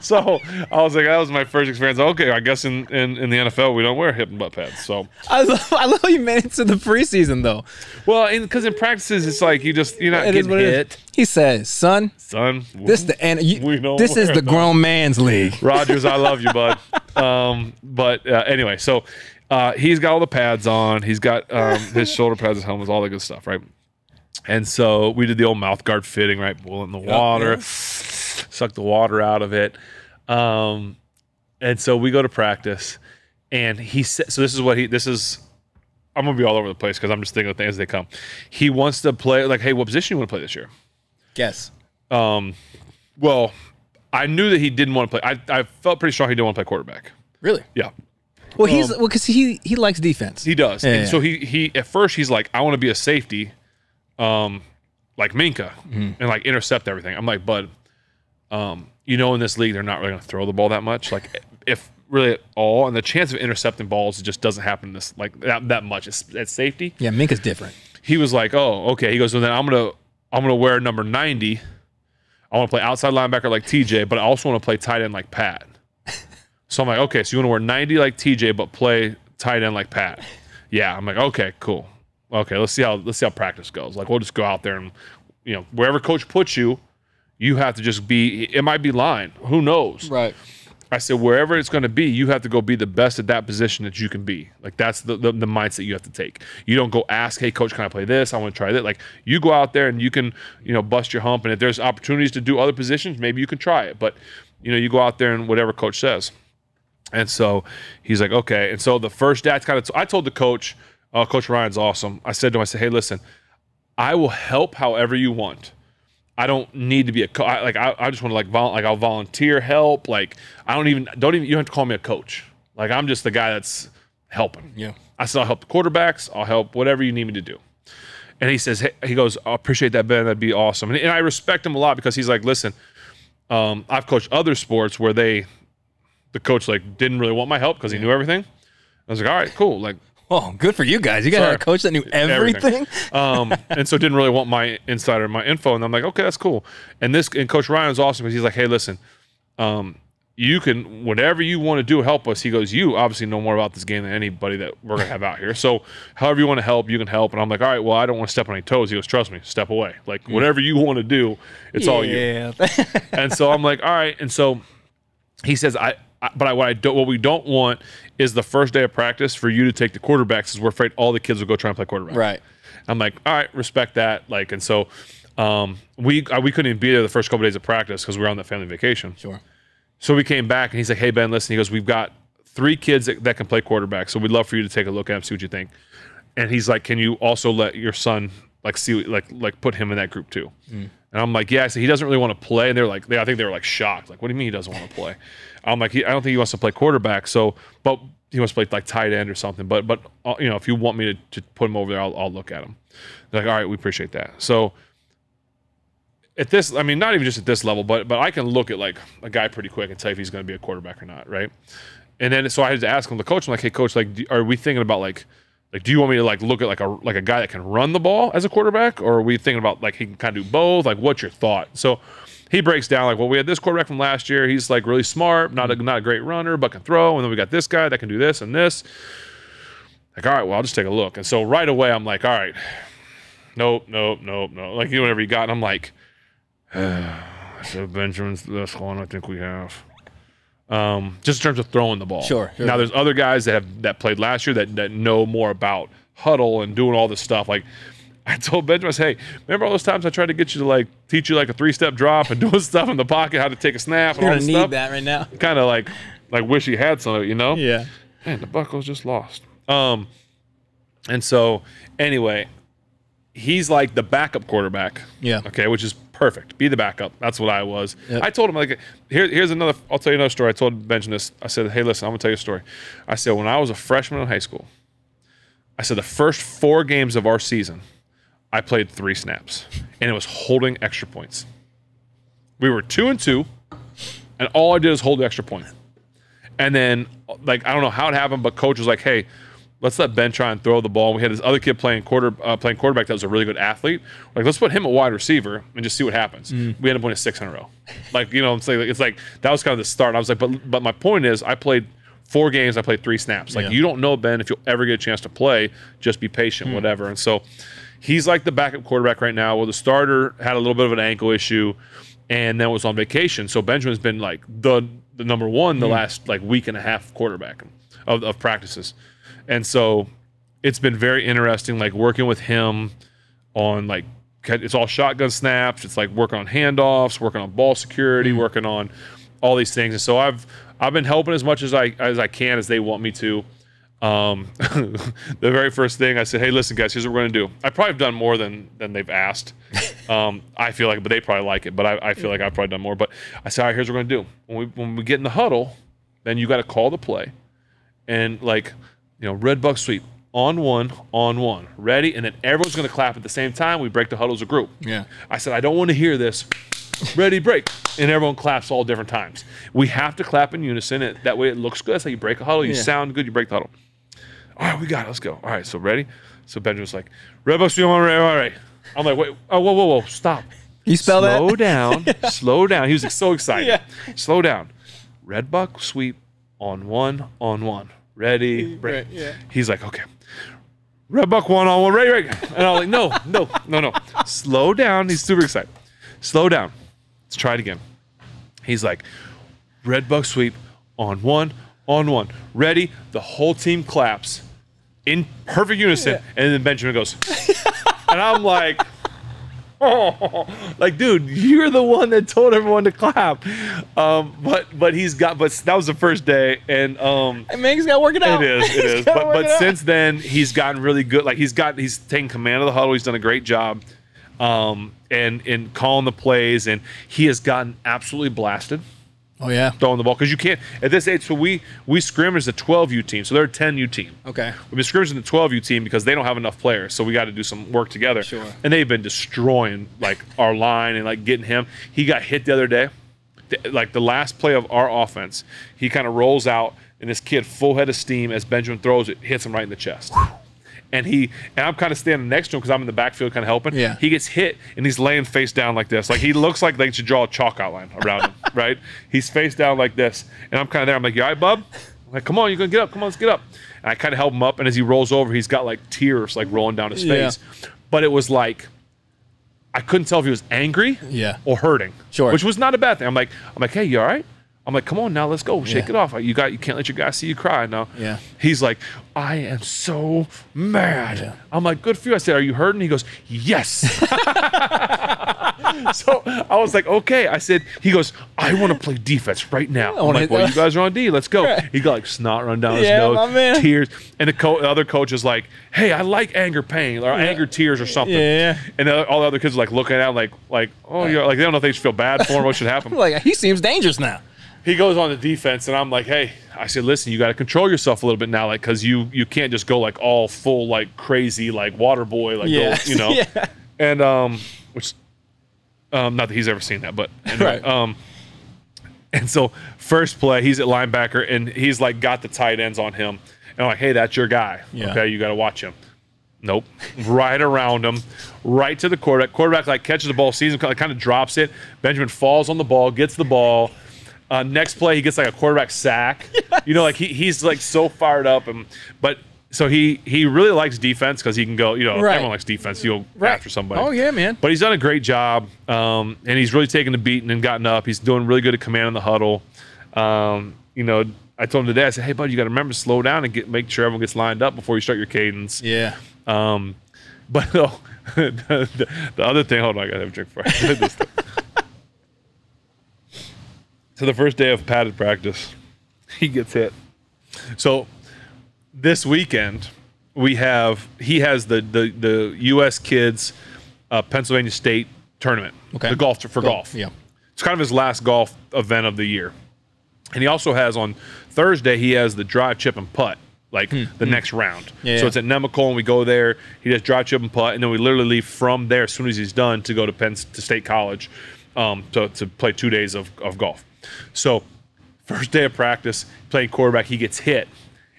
So I was like, that was my first experience. Okay, I guess in the NFL we don't wear hip and butt pads. So I love how you made it to the preseason though. Well, because in practices it's like you're not getting hit. He says, son, this is the grown man's league. Rogers, I love you, bud. Anyway, so he's got all the pads on. He's got his shoulder pads, his helmets, all that good stuff, right? And so we did the old mouth guard fitting, right? Pull in the water, suck the water out of it. And so we go to practice, and he said, so I'm going to be all over the place because I'm just thinking of things as they come. He wants to play, hey, what position do you want to play this year? Guess. Well, I knew that he didn't want to play. I felt pretty strong he didn't want to play quarterback. Really? Yeah. Well, because he likes defense. He does. Yeah, and so he at first he's like, I want to be a safety. Like Minka and intercept everything. I'm like, bud, in this league, they're not really going to throw the ball that much. If really at all, and the chance of intercepting balls just doesn't happen that much. It's safety. Yeah, Minka's different. He was like, oh, okay. He goes, well, then I'm gonna wear number 90. I want to play outside linebacker like TJ, but I also want to play tight end like Pat. So I'm like, okay, so you want to wear 90 like TJ, but play tight end like Pat? Yeah. I'm like, okay, cool. Okay, let's see how practice goes. We'll just go out there and, wherever coach puts you, you have to just be. It might be line. Who knows? Right. I said wherever it's going to be, you have to go be the best at that position that you can be. That's the mindset you have to take. You don't go ask, hey coach, can I play this? I want to try that. You go out there and you can bust your hump. And if there's opportunities to do other positions, maybe you can try it. But you go out there and whatever coach says. And so he's like, okay. And so the first day, I told the coach. Coach Ryan's awesome. I said to him, hey, listen, I will help however you want. I don't need to be a coach. I just want to I'll volunteer help. You don't have to call me a coach. I'm just the guy that's helping. Yeah. I said, I'll help the quarterbacks. I'll help whatever you need me to do. And he says, he goes, I appreciate that, Ben. That'd be awesome. And I respect him a lot because he's like, listen, I've coached other sports where the coach didn't really want my help because he knew everything. I was like, all right, cool. Oh, good for you guys. You got a coach that knew everything. And so didn't really want my insider, my info. And I'm like, okay, that's cool. And Coach Ryan was awesome because he's like, hey, listen, you can, whatever you want to do, help us. He goes, you obviously know more about this game than anybody that we're going to have out here. So however you want to help, you can help. And I'm like, all right, well, I don't want to step on any toes. He goes, trust me, step away. Whatever you want to do, it's all you. And so I'm like, all right. And so he says, what we don't want is the first day of practice for you to take the quarterbacks because we're afraid all the kids will go try and play quarterback. Right. I'm like, all right, respect that. And so we couldn't even be there the first couple of days of practice because we were on that family vacation. Sure. So we came back and he's like, hey, Ben, listen. He goes, we've got 3 kids that can play quarterback. So we'd love for you to take a look at them, see what you think. And he's like, can you also let your son see put him in that group too? And I'm like, yeah. So he doesn't really want to play. And I think they were shocked. What do you mean he doesn't want to play? I'm like, I don't think he wants to play quarterback. But he wants to play tight end or something. But if you want me to put him over there, I'll look at him. They're like, all right, we appreciate that. So at this, not even just at this level, but I can look at a guy pretty quick and tell if he's going to be a quarterback or not, right? And then so I had to ask him, the coach, I'm like, hey coach, are we thinking about do you want me to look at a guy that can run the ball as a quarterback, or are we thinking about he can kind of do both? What's your thought? So he breaks down well, we had this quarterback from last year. He's really smart, not a great runner, but can throw. And then we got this guy that can do this and this. All right, well, I'll just take a look. And so right away, I'm like, all right, Nope. Like, whatever you got. And I'm like, so Benjamin's the best one I think we have. Just in terms of throwing the ball. Sure. Now, there's other guys that played last year that know more about huddle and doing all this stuff. Like, I told Benjamin, I said, hey, remember all those times I tried to get you to, like, teach you, like, a 3-step drop and doing stuff in the pocket, how to take a snap and You're all going this to need stuff? that right now. Kind of like wish he had some of it, you know? Yeah. Man, the Buckles just lost. And so, anyway, he's like the backup quarterback. Yeah. Okay, which is perfect. Be the backup. That's what I was. Yep. I told him, like, here's another, I'll tell you another story. I told Benjamin this. I said, hey, listen, I'm going to tell you a story. I said, when I was a freshman in high school, I said the first 4 games of our season, I played 3 snaps, and it was holding extra points. We were 2-2, and all I did was hold the extra point. And then, like, I don't know how it happened, but coach was like, hey, let's let Ben try and throw the ball. We had this other kid playing quarterback that was a really good athlete. Like, let's put him at wide receiver and just see what happens. We ended up winning 6 in a row. Like, you know, it's like that was kind of the start. I was like, but my point is, I played 4 games. I played 3 snaps. Like, you don't know, Ben, if you'll ever get a chance to play. Just be patient, whatever. And so he's like the backup quarterback right now. Well, the starter had a little bit of an ankle issue and then was on vacation. So Benjamin's been like the number one the last like week and a half quarterback of practices. And so it's been very interesting, like working with him on like, it's all shotgun snaps. It's like working on handoffs, working on ball security, working on all these things. And so I've been helping as much as I can as they want me to. The very first thing I said, hey, listen, guys, here's what we're going to do. I probably have done more than they've asked. I feel like, but they probably like it. But I feel like I've probably done more. But I said, all right, here's what we're going to do. When we get in the huddle, then you got to call the play. And like, you know, red buck sweep, on one, ready? And then everyone's going to clap at the same time. We break the huddle as a group. Yeah. I said, I don't want to hear this. Ready, break. And everyone claps all different times. We have to clap in unison. And that way it looks good. That's how you break a huddle. You sound good. You break the huddle. All right, we got it. Let's go. All right, so ready? So Benjamin's like, red buck sweep, all right. I'm like, wait, oh, whoa, stop. You spell that? Slow down. Slow down. He was like, so excited. Yeah. Slow down. Red buck sweep, on one. Ready, break. Right, yeah. He's like, okay. Red buck one, ready. And I'm like, no. Slow down. He's super excited. Slow down. Let's try it again. He's like, red buck sweep, on one. Ready? The whole team claps in perfect unison, and then Benjamin goes, and I'm like, oh, like, dude, you're the one that told everyone to clap. But that was the first day, and He's got to work it out. It is. But since then, he's gotten really good. Like he's taken command of the huddle. He's done a great job, and calling the plays, and he has gotten absolutely blasted. Oh, yeah. Throwing the ball. Because you can't, at this age, so we scrimmage the 12U team. So they're a 10U team. Okay. We've been scrimmaging the 12U team because they don't have enough players. So we got to do some work together. Sure. And they've been destroying, like, our line and, like, getting him. He got hit the other day. Like, the last play of our offense, he kind of rolls out, and this kid, full head of steam, as Benjamin throws it, hits him right in the chest. And I'm kind of standing next to him because I'm in the backfield kind of helping. Yeah. He gets hit, and he's laying face down like this. Like, he looks like they should draw a chalk outline around him, right? He's face down like this. And I'm kind of there. I'm like, you all right, bub? I'm like, come on, you're going to get up. Come on, let's get up. And I kind of help him up, and as he rolls over, he's got, like, tears, like, rolling down his face. But it was like, I couldn't tell if he was angry or hurting. Sure. Which was not a bad thing. I'm like, hey, you all right? I'm like, come on now, let's go. Shake it off. You can't let your guy see you cry now. Yeah. He's like, I am so mad. Yeah. I'm like, good for you. I said, are you hurting? He goes, yes. So I was like, okay. I said, he goes, I want to play defense right now. I'm like, well, you guys are on D. Let's go. Right. He got like snot run down his nose, my man. tears. And the other coach is like, hey, I like anger pain or anger tears or something. Yeah. And all the other kids are like looking at him like, oh, you're like, they don't know if they should feel bad for him. What should happen? Like, he seems dangerous now. He goes on the defense, and I'm like, hey, I said, listen, you got to control yourself a little bit now, like, because you can't just go like all full, like crazy, like water boy, like, go, you know. And which, not that he's ever seen that, but anyway, right. And so first play, he's at linebacker, and he's like got the tight ends on him, and I'm like, hey, that's your guy, okay, you got to watch him. Nope, right around him, right to the quarterback. Quarterback like catches the ball, sees him, kind of drops it. Benjamin falls on the ball, gets the ball. Next play, he gets like a quarterback sack. You know, like he's like so fired up. But So he really likes defense because he can go, Right. everyone likes defense. He'll go Right. after somebody. Oh yeah, man. But he's done a great job, and he's really taken the beating and gotten up. He's doing really good at command in the huddle. I told him today, I said, hey, bud, you got to remember to slow down and make sure everyone gets lined up before you start your cadence. Yeah. But no, the other thing, hold on, I got to have a drink before I do this. So the first day of padded practice, he gets hit. So this weekend, he has the U.S. Kids Pennsylvania State tournament. Okay. The golf. Yeah. It's kind of his last golf event of the year. And he also has on Thursday, he has the drive, chip, and putt, the next round. Yeah. So it's at Nemacolin, and we go there. He does drive, chip, and putt, and then we literally leave from there as soon as he's done to go to State College to play 2 days of golf. So first day of practice, playing quarterback, he gets hit,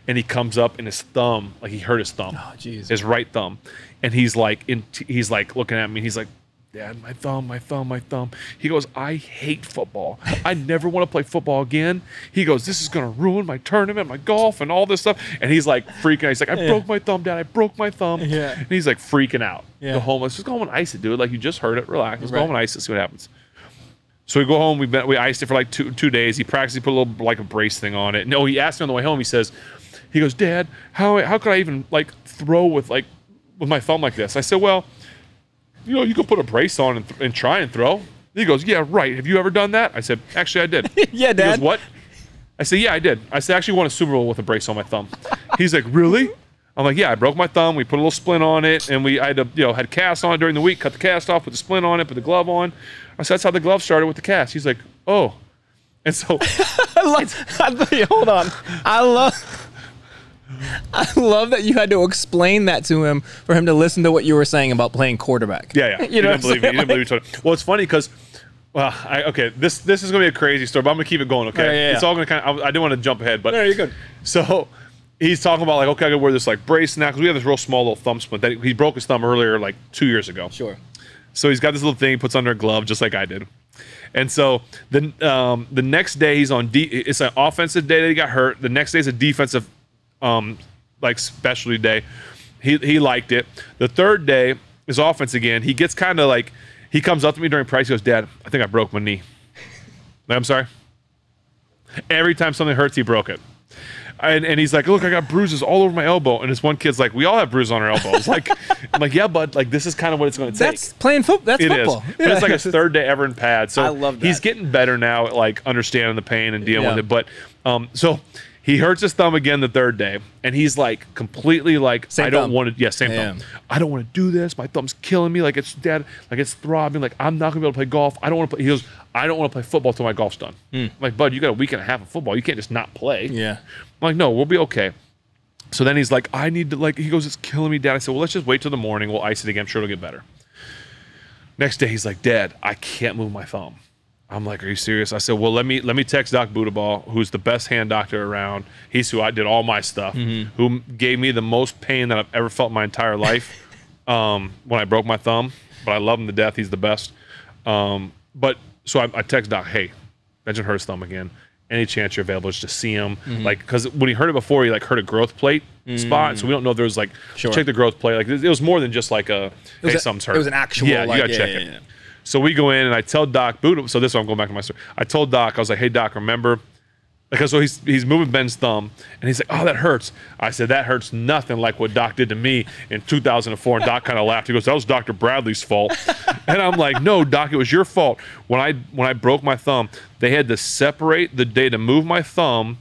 and he comes up, and his thumb, he hurt his thumb. Oh, jeez. His right thumb. And he's looking at me, and he's like, Dad, my thumb. He goes, I hate football. I never want to play football again. He goes, this is going to ruin my tournament, my golf, and all this stuff. And he's like freaking out. He's like, I broke my thumb, Dad. I broke my thumb. Yeah. And he's like freaking out. Yeah. Go home. Let's just go home and ice it, dude. You just heard it. Relax. Let's go Right. home and ice it. See what happens. So we go home. We iced it for two days. He practiced. He put a little a brace thing on it. No, he asked me on the way home. He goes, Dad, how could I even throw with my thumb like this? I said, well, you could put a brace on and try and throw. He goes, yeah, right. Have you ever done that? I said, actually, I did. Yeah, Dad. He goes, what? I said, yeah, I did. I said, I actually won a Super Bowl with a brace on my thumb. He's like, really? I'm like, yeah, I broke my thumb. We put a little splint on it, and I had to, had cast on it during the week, cut the cast off, put the splint on it, put the glove on. I said, that's how the glove started with the cast. He's like, oh. And so. Hold on. I love that you had to explain that to him for him to listen to what you were saying about playing quarterback. Yeah. You know, didn't believe me. He didn't believe me. Totally. Well, it's funny because, this is gonna be a crazy story, but I'm gonna keep it going. Okay, Yeah. It's all gonna I didn't want to jump ahead, but No, you're good. So he's talking about okay, I gotta wear this brace now because we have this real small little thumb splint that he broke his thumb earlier, 2 years ago. Sure. So he's got this little thing he puts under a glove, just like I did. And so the next day he's on it's an offensive day that he got hurt. The next day is a defensive specialty day. He liked it. The third day is offense again. He gets kind of he comes up to me during practice. He goes, Dad, I think I broke my knee. I'm sorry. Every time something hurts, he broke it. And he's like, look, I got bruises all over my elbow. And this one kid's like, we all have bruises on our elbows. I'm like, yeah, bud, this is kind of what it's going to take. That's playing football. That's football. It is. But it's his third day ever in pad. So I love that. He's getting better now at understanding the pain and dealing with it. But so he hurts his thumb again the third day, and he's completely Same I don't thumb. want to. Yeah, same thumb. I don't want to do this. My thumb's killing me. It's Dad. It's throbbing. I'm not gonna be able to play golf. I don't want to play. He goes, I don't want to play football till my golf's done. I'm like, bud, you got a week and a half of football. You can't just not play. Yeah. I'm like, no, we'll be okay. So then he's like, I need to he goes, it's killing me, Dad. I said, well, let's just wait till the morning. We'll ice it again. I'm sure it'll get better. Next day, he's like, Dad, I can't move my thumb. I'm like, are you serious? I said, well, let me text Doc Budabal, who's the best hand doctor around. He's who I did all my stuff, who gave me the most pain that I've ever felt in my entire life when I broke my thumb. But I love him to death. He's the best. So I text Doc, hey, Benjamin hurt his thumb again. Any chance you're available just to see him? Because when he hurt it before, he hurt a growth plate spot. So we don't know if there was Sure. check the growth plate. It was more than just something's hurt. It was an actual. Yeah, you gotta check it. Yeah. So we go in and I tell Doc Buddha. So this one, I'm going back to my story. I told Doc, I was like, hey Doc, remember? So he's moving Ben's thumb, and he's like, oh, that hurts. I said, that hurts nothing like what Doc did to me in 2004. And Doc kind of laughed. He goes, that was Dr. Bradley's fault. And I'm like, no, Doc, it was your fault. When I broke my thumb, they had to separate the day to move my thumb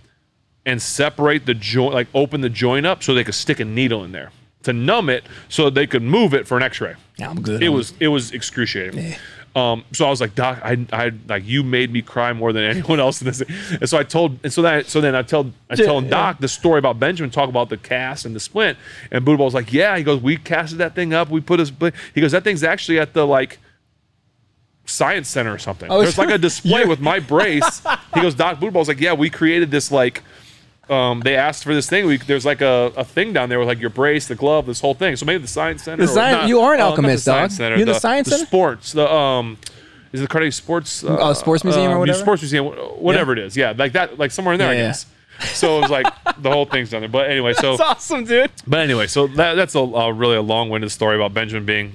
and separate the joint, open the joint up so they could stick a needle in there to numb it so they could move it for an x-ray. Yeah, I'm good. It was excruciating. Yeah. So I was like, Doc, I you made me cry more than anyone else in this. And so I tell Doc the story about Benjamin, talk about the cast and the splint. And Budabal was like, yeah. He goes, we casted that thing up. We put a splint. He goes, that thing's actually at the science center or something. Oh, There's a display with my brace. He goes, Doc Budabal was like, yeah, we created this they asked for this thing. There's a thing down there with your brace, the glove, this whole thing. So maybe the science center. You are an alchemist, not the dog. Center, You're the science center. Sports. Is it Carnegie Sports? Sports museum or whatever. Sports museum, whatever it is. Yeah, like that, somewhere in there, I guess. So it was like the whole thing's done there. But anyway, so That's awesome, dude. But anyway, so that's a really a long-winded story about Benjamin being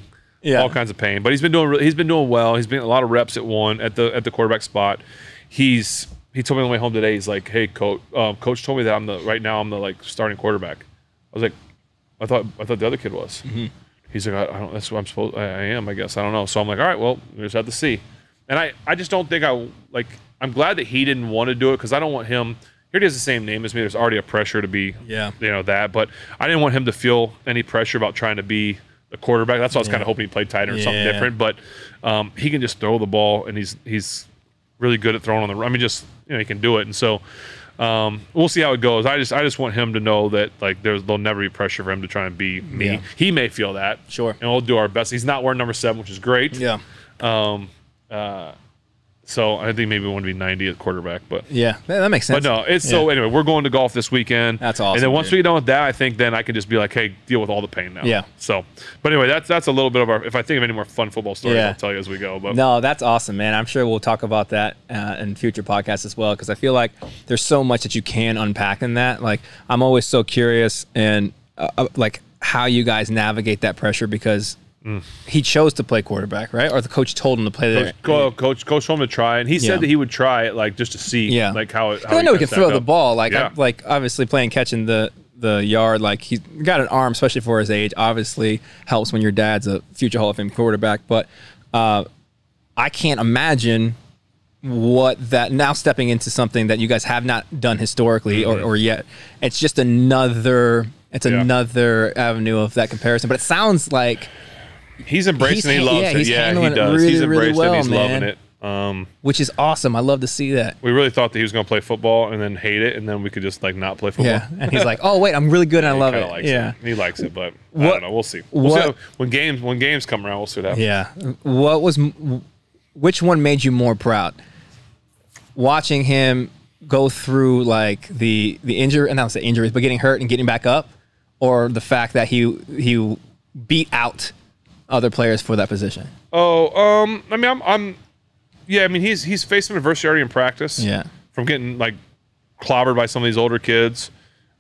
all kinds of pain. But he's been doing well. He's been a lot of reps at the quarterback spot. He told me on the way home today. He's like, "Hey, coach told me that I'm the like starting quarterback." I was like, I thought the other kid was. Mm-hmm. He's like, I don't. That's what I'm supposed. I am, I guess. I don't know. So I'm like, all right, well, we just have to see. And I just don't think I'm glad that he didn't want to do it because I don't want him. Here he has the same name as me. There's already a pressure to be, that. But I didn't want him to feel any pressure about trying to be the quarterback. That's why I was kind of hoping he played tight end or something different. But he can just throw the ball, and he's really good at throwing on the run. I mean, just he can do it. And so we'll see how it goes. I just want him to know that like there'll never be pressure for him to try and be me. Yeah. He may feel that, sure, and we'll do our best. He's not wearing number 7, which is great. Yeah. So I think maybe we want to be 90 at quarterback, but that makes sense. But no, so anyway, we're going to golf this weekend. That's awesome. And then once we get done with that, I think then I can just be like, hey, deal with all the pain now. Yeah. So, but anyway, that's a little bit of our. If I think of any more fun football stories, I'll tell you as we go. But no, that's awesome, man. I'm sure we'll talk about that in future podcasts as well because I feel like there's so much that you can unpack in that. Like I'm always so curious and like how you guys navigate that pressure because. He chose to play quarterback, right? Or the coach told him to play there. Coach told him to try, and he said that he would try it, like just to see, like how. I know he can throw the ball, like obviously catching the yard, like he's got an arm, especially for his age. Obviously helps when your dad's a future Hall of Fame quarterback, but I can't imagine what that now stepping into something that you guys have not done historically or yet. It's just another avenue of that comparison. But it sounds like. He's embracing it. He loves it. He does. Really, he's embraced well, it. He's man. loving it. Which is awesome. I love to see that. We really thought that he was going to play football and then hate it, and then we could just like not play football. Yeah, and he's like, "Oh wait, I'm really good and I love it." He likes it, but I don't know. We'll see. We'll see when games come around. We'll see what happens. Yeah. Which one made you more proud? Watching him go through like the injury, and I don't say injuries, but getting hurt and getting back up, or the fact that he beat out other players for that position? I mean, I mean, he's faced some adversity already in practice. Yeah. From getting like clobbered by some of these older kids,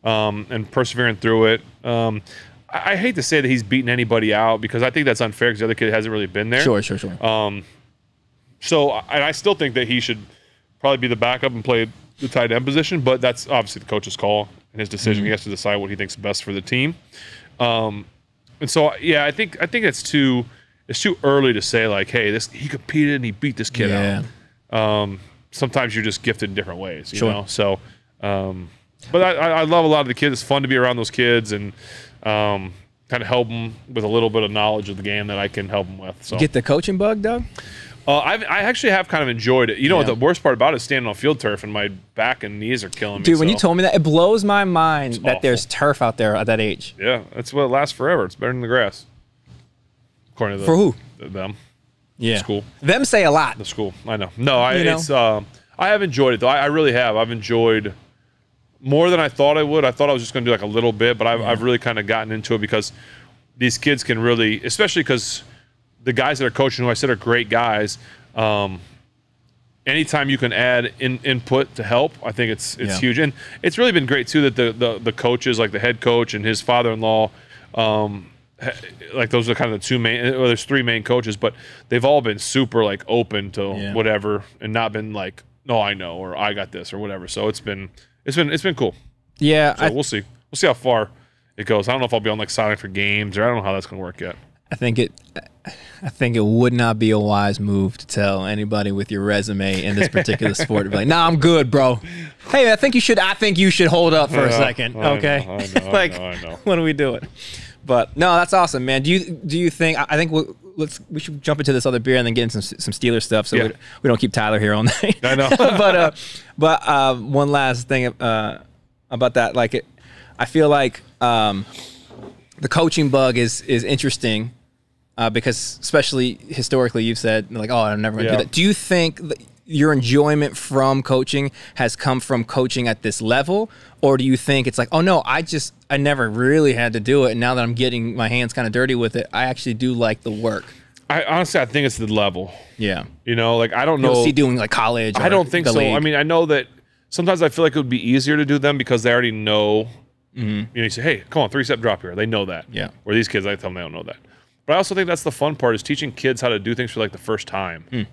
and persevering through it. I hate to say that he's beaten anybody out because I think that's unfair because the other kid hasn't really been there. Sure. So I still think that he should probably be the backup and play the tight end position, but that's obviously the coach's call and his decision. He has to decide what he thinks is best for the team. And so, I think it's too early to say like, hey, he competed and he beat this kid out. Sometimes you're just gifted in different ways, you know. So, but I love a lot of the kids. It's fun to be around those kids and kind of help them with a little bit of knowledge of the game that I can help them with. So, get the coaching bug, Doug? I actually have kind of enjoyed it. You know what the worst part about it is standing on field turf and my back and knees are killing me. Dude, when you told me that, it blows my mind that there's turf out there at that age. Yeah, that's what lasts forever. It's better than the grass. According to for who? Them. Yeah. School. Them say a lot. The school. I know. No, I have enjoyed it though. I really have. I've enjoyed more than I thought I would. I thought I was just going to do like a little bit, but I've really kind of gotten into it because these kids can really, especially because the guys that are coaching, who I said are great guys, anytime you can add input to help, I think it's huge. And it's really been great too that the coaches, like the head coach and his father-in-law, like those are kind of the two main, or there's 3 main coaches, but they've all been super like open to whatever and not been like, no, I know, or I got this or whatever. So it's been cool. Yeah. So we'll see. We'll see how far it goes. I don't know if I'll be on like silent for games, or I don't know how that's going to work yet. I think it would not be a wise move to tell anybody with your resume in this particular sport to be like, "Nah, I'm good, bro. Hey, I think you should hold up for a second, okay? I know. What are we doing?" But no, that's awesome, man. Do you think? I think we should jump into this other beer and then get into some Steelers stuff, so we don't keep Tyler here all night. I know. but one last thing about that, like I feel like the coaching bug is interesting. Because especially historically, you've said like, "Oh, I'm never going to do that." Do you think that your enjoyment from coaching has come from coaching at this level, or do you think it's like, "Oh no, I never really had to do it, and now that I'm getting my hands kind of dirty with it, I actually do like the work"? I think it's the level. Yeah, like I don't know. Is he doing like college? I don't think so. League? I mean, I know that sometimes I feel like it would be easier to do them because they already know. You know, you say, hey, come on, 3-step drop here. They know that. Yeah. Where these kids, I tell them they don't know that. But I also think that's the fun part is teaching kids how to do things for like the first time.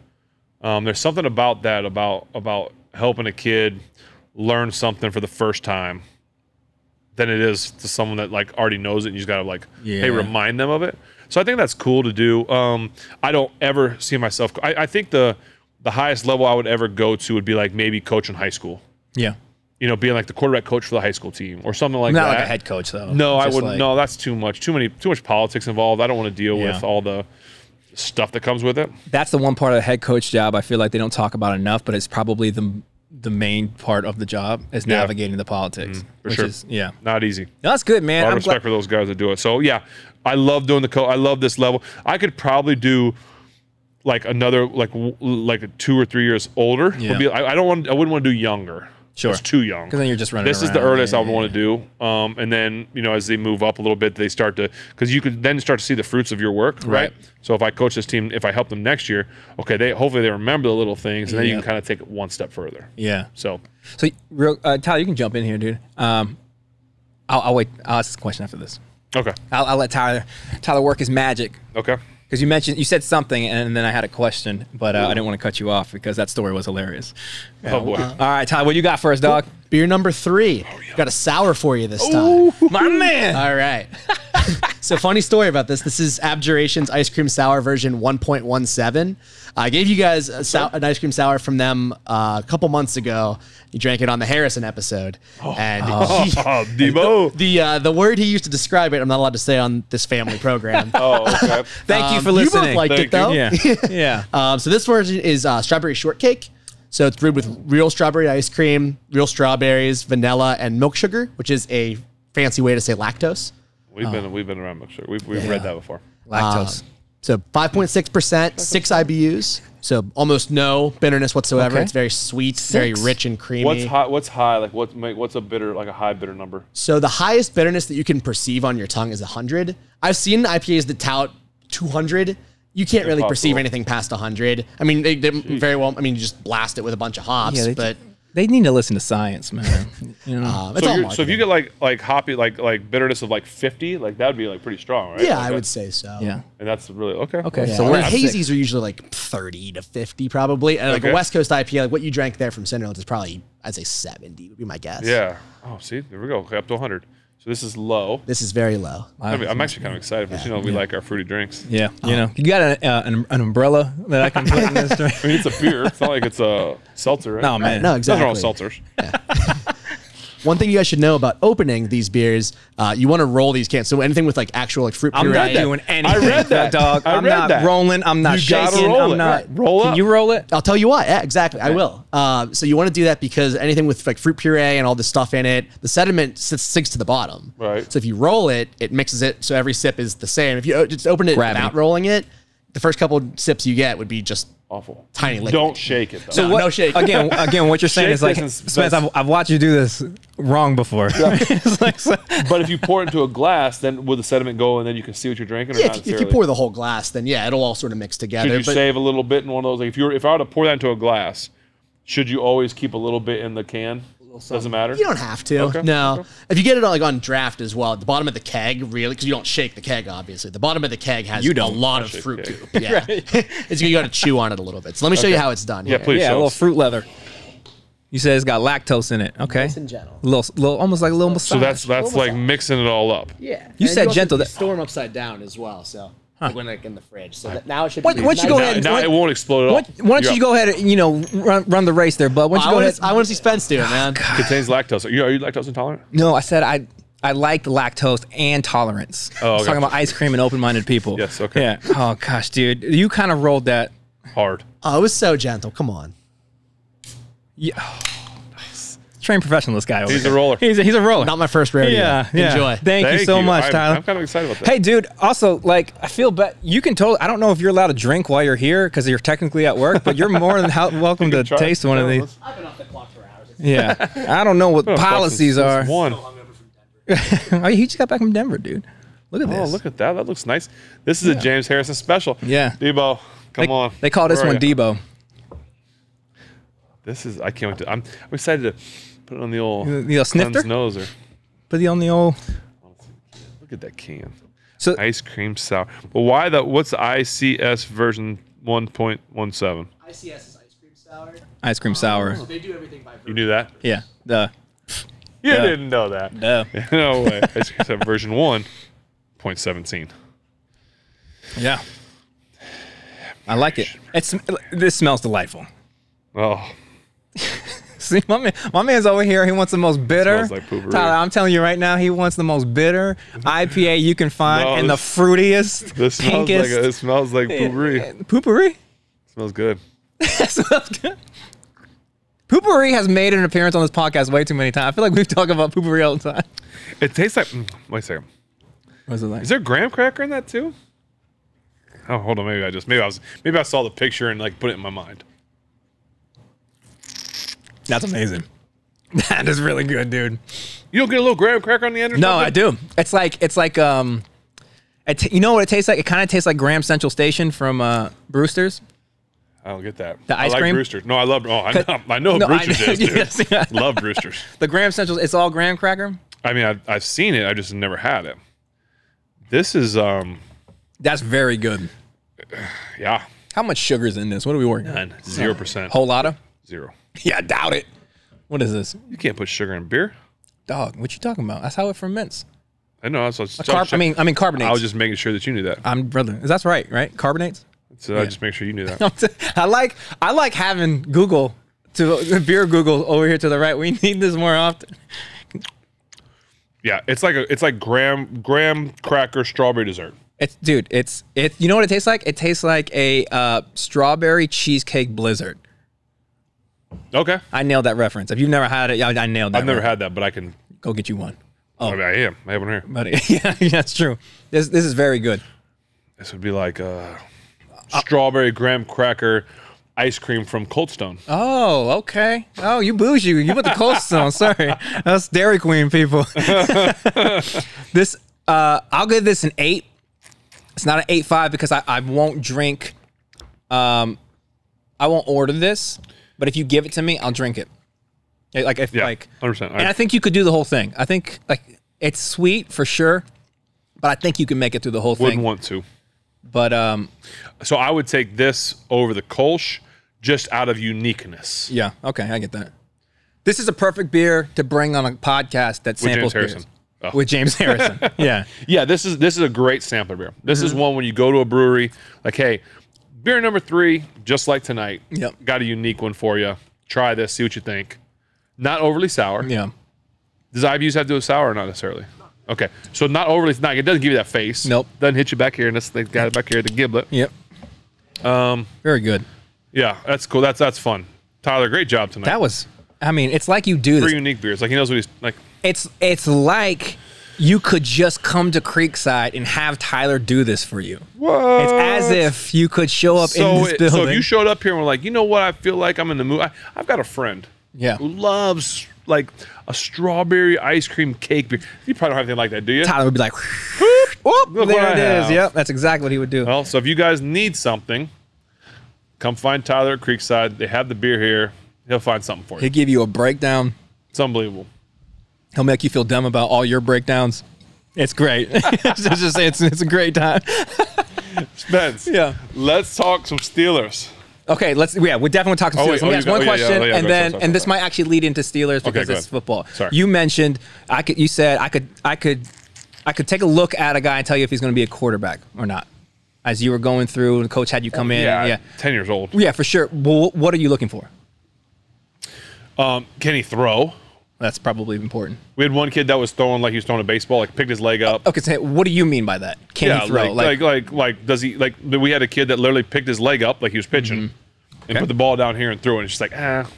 There's something about that, about helping a kid learn something for the first time than it is to someone that like already knows it and you just gotta like, hey, remind them of it. So I think that's cool to do. I don't ever see myself, I think the highest level I would ever go to would be like maybe coaching high school. Yeah. You know, being like the quarterback coach for the high school team or something like that. Not like a head coach though. No, I wouldn't. Like, no, that's too much. Too much politics involved. I don't want to deal with all the stuff that comes with it. That's the one part of the head coach job I feel like they don't talk about enough, but it's probably the main part of the job is navigating the politics. For sure. Is, not easy. No, that's good, man. A lot of respect for those guys that do it. So yeah, I love doing the I love this level. I could probably do like another like 2 or 3 years older. Yeah. I wouldn't want to do younger. Sure. It's too young. Because then you're just running This around. is the earliest I would want to do. And then, you know, as they move up a little bit, they start to, because you could then start to see the fruits of your work, right? So if I coach this team, if I help them next year, okay, hopefully they remember the little things, and then you can kind of take it one step further. Yeah. So Tyler, you can jump in here, dude. I'll wait. I'll ask this question after this. Okay. I'll let Tyler work his magic. Okay. Because you said something, and then I had a question, but I didn't want to cut you off because that story was hilarious. Oh boy. All right, Tyler, what you got for us, dog? Beer number 3. Got a sour for you this time. My man. All right. So funny story about this. This is Abjuration's ice cream sour version 1.17. I gave you guys an ice cream sour from them a couple months ago. You drank it on the Harrison episode. And Debo. The word he used to describe it, I'm not allowed to say on this family program. Okay. Thank you for listening. You both liked it, though. Yeah. So this version is strawberry shortcake. So it's brewed with real strawberry ice cream, real strawberries, vanilla, and milk sugar, which is a fancy way to say lactose. We've been around milk sugar. We've read that before. Lactose. So 5.6%, 6 IBUs. So almost no bitterness whatsoever. Okay. It's very sweet, very rich and creamy. What's high? Like what's a bitter, like a high bitter number? So the highest bitterness that you can perceive on your tongue is 100. I've seen IPAs that tout 200. You can't really perceive anything past 100. I mean, they very well. I mean, you just blast it with a bunch of hops, but they need to listen to science, man. You know. it's So if you get like hoppy, like bitterness of like 50, like that would be like pretty strong, right? yeah, Like I would say so. Yeah. And that's really okay. Okay. Yeah. So I we're mean, at hazies 6. are usually like 30 to 50 probably, and like a West Coast IPA, like what you drank there from Cinderlands is probably, I'd say 70 would be my guess. Yeah. Oh, see, there we go. Okay, up to 100. So this is low. This is very low. I'm actually kind of excited because we like our fruity drinks. Yeah. You know, you got an umbrella that I can put in this drink. I mean, it's a beer. It's not like it's a seltzer, right? No, man. No, exactly. Nothing wrong with seltzers. One thing you guys should know about opening these beers, you want to roll these cans. So anything with like actual like fruit I'm puree. not doing anything. I read that, dog. I I'm read not that. rolling. I'm not You gotta shaking. roll I'm it. not. Right. Roll Can up. you roll it? I'll tell you what. Yeah, exactly. I will. So you want to do that because anything with like fruit puree and all this stuff in it, the sediment sinks to the bottom. Right. So if you roll it, it mixes it. So every sip is the same. If you just open it Gravity. without rolling it, the first couple sips you get would be just Awful. tiny liquid. Don't shake it though. So No shake. Again, what you're saying Shake is like, this Spence, I've watched you do this wrong before. It's like, But if you pour it into a glass, then will the sediment go and then you can see what you're drinking? Or Yeah, not if you necessarily? pour the whole glass, then yeah, it'll all sort of mix together. Should you save a little bit in one of those? Like if I were to pour that into a glass, should you always keep a little bit in the can? Doesn't matter. You don't have to. Okay. No. If you get it on draft as well, at the bottom of the keg, really, because you don't shake the keg, obviously. The bottom of the keg has a lot of shake fruit the goop. Yeah. It's you got to chew on it a little bit. So let me show you how it's done. Yeah, here. please. yeah, a show little us. fruit leather. You said it's got lactose in it. Okay. Nice and gentle. Little, almost like a little massage. So that's like mixing it all up. Yeah. You said gentle. Store them upside down as well. So when like in the fridge. So that now it should Why be. don't you go ahead? Now it won't explode at all. Why don't you go ahead and run the race there, bud? Why don't you go ahead? I want to see Spence do it, man. Contains lactose. Are you lactose intolerant? No, I said I liked lactose and tolerance. Oh, I was talking gotcha. about ice cream and open-minded people. Yes, okay. Yeah. Oh gosh, dude, you kind of rolled that. Hard. Oh, it was so gentle. Come on. Yeah. Trained professional, this guy. Over He's here. a roller. He's a roller. Not my first rodeo. Yeah. Enjoy. Thank you so much, Tyler. I'm kind of excited about that. Hey, dude. Also, like, I feel bad. You can totally. I don't know if you're allowed to drink while you're here because you're technically at work, but you're more than welcome to Try- taste one of these. I've been off the clock for hours. Yeah. I don't know what policies are. One. Oh, he just got back from Denver, dude. Look at this. Oh, look at that. That looks nice. This is a James Harrison special. Yeah. Debo, come on. They call this Where one are you? Debo. This is, I can't wait to, I'm excited to put it on the old snifter nose. Or put it on the old. Look at that can. So ice cream sour. But why the, what's the ICS version 1.17? ICS is ice cream sour. Ice cream sour. So they do everything by version. You knew that? Yeah. You didn't know that. No. No way. Ice cream sour version 1.17. Yeah. I like it. This smells delightful. Oh. See, my man's over here. He wants the most bitter. Smells like poopery. Tyler, I'm telling you right now, he wants the most bitter IPA you can find and the fruitiest, This smells pinkest. it smells like poopery. Poopery? Smells good. It smells good. Poopery has made an appearance on this podcast way too many times. I feel like we've talked about poopery all the time. It tastes like. Wait a second. What's it like? Is there graham cracker in that too? Oh, hold on. Maybe I saw the picture and like put it in my mind. That's amazing. That is really good, dude. You don't get a little graham cracker on the end or No, something? I do. It's like you know what it tastes like? It kind of tastes like Graham Central Station from Brewster's. I don't get that. The ice I like cream? Brewster's. No, I love. Oh, I know No, Brewster's is, dude. yes, yeah. Love Brewster's. The Graham Central, it's all graham cracker. I mean, I've seen it. I just never had it. This is That's very good. yeah. How much sugar's in this? What are we working? None. 0%. Whole lot of? 0. Yeah, I doubt it. What is this? You can't put sugar in beer. Dog, what you talking about? That's how it ferments. I know. So I mean carbonates. I was just making sure that you knew that. Brother. That's right? Carbonates? So I just make sure you knew that. I like having Google beer Google over here to the right. We need this more often. Yeah, it's like graham cracker strawberry dessert. You know what it tastes like? It tastes like a strawberry cheesecake blizzard. Okay. I nailed that reference. If you've never had it, I nailed that. I've never had that, but I can go get you one. Oh, I am. I have one here. Buddy. Yeah, that's true. This is very good. This would be like strawberry graham cracker ice cream from Cold Stone. Oh, okay. Oh, you bougie. You put the Cold Stone. Sorry. That's Dairy Queen people. This, I'll give this an 8. It's not an 8.5 because I won't drink, I won't order this, but if you give it to me, I'll drink it. Like 100%. And I think you could do the whole thing. I think like it's sweet for sure, but I think you can make it through the whole thing. Wouldn't want to. But so I would take this over the Kolsch just out of uniqueness. Yeah, okay, I get that. This is a perfect beer to bring on a podcast that samples beers. Oh. With James Harrison. Yeah. Yeah, this is a great sampler beer. This is one when you go to a brewery, like, hey, beer number 3, just like tonight. Yep. Got a unique one for you. Try this, see what you think. Not overly sour. Yeah. Does IBUs have to do with sour or not necessarily? Okay. So not overly, it doesn't give you that face. Nope. Doesn't hit you back here, and they got it back here at the giblet. Yep. Very good. Yeah, that's cool. That's fun. Tyler, great job tonight. That was, I mean, it's like you do this. 3 unique beers. Like he knows what he's like. It's like you could just come to Creekside and have Tyler do this for you. What? It's as if you could show up in this building. So if you showed up here and were like, you know what, I feel like I'm in the mood. I've got a friend who loves like a strawberry ice cream cake beer. You probably don't have anything like that, do you? Tyler would be like, Look there what I it is. have. Yep, that's exactly what he would do. Well, so if you guys need something, come find Tyler at Creekside. They have the beer here. He'll find something for you. He'll give you a breakdown. It's unbelievable. He'll make you feel dumb about all your breakdowns. It's great. It's a great time. Spence. Yeah. Let's talk some Steelers. Okay, we're definitely talking Steelers. Let me ask one question, and then sorry. this might actually lead into Steelers because it's football. Sorry. You mentioned you said I could take a look at a guy and tell you if he's going to be a quarterback or not. As you were going through, and the coach had you come in. Yeah, 10 years old. Yeah, for sure. Well, what are you looking for? Can he throw? That's probably important. We had one kid that was throwing like he was throwing a baseball, like picked his leg up. Okay, so what do you mean by that? Can he throw? Like does he like? We had a kid that literally picked his leg up like he was pitching, and put the ball down here and threw it. And it's just like,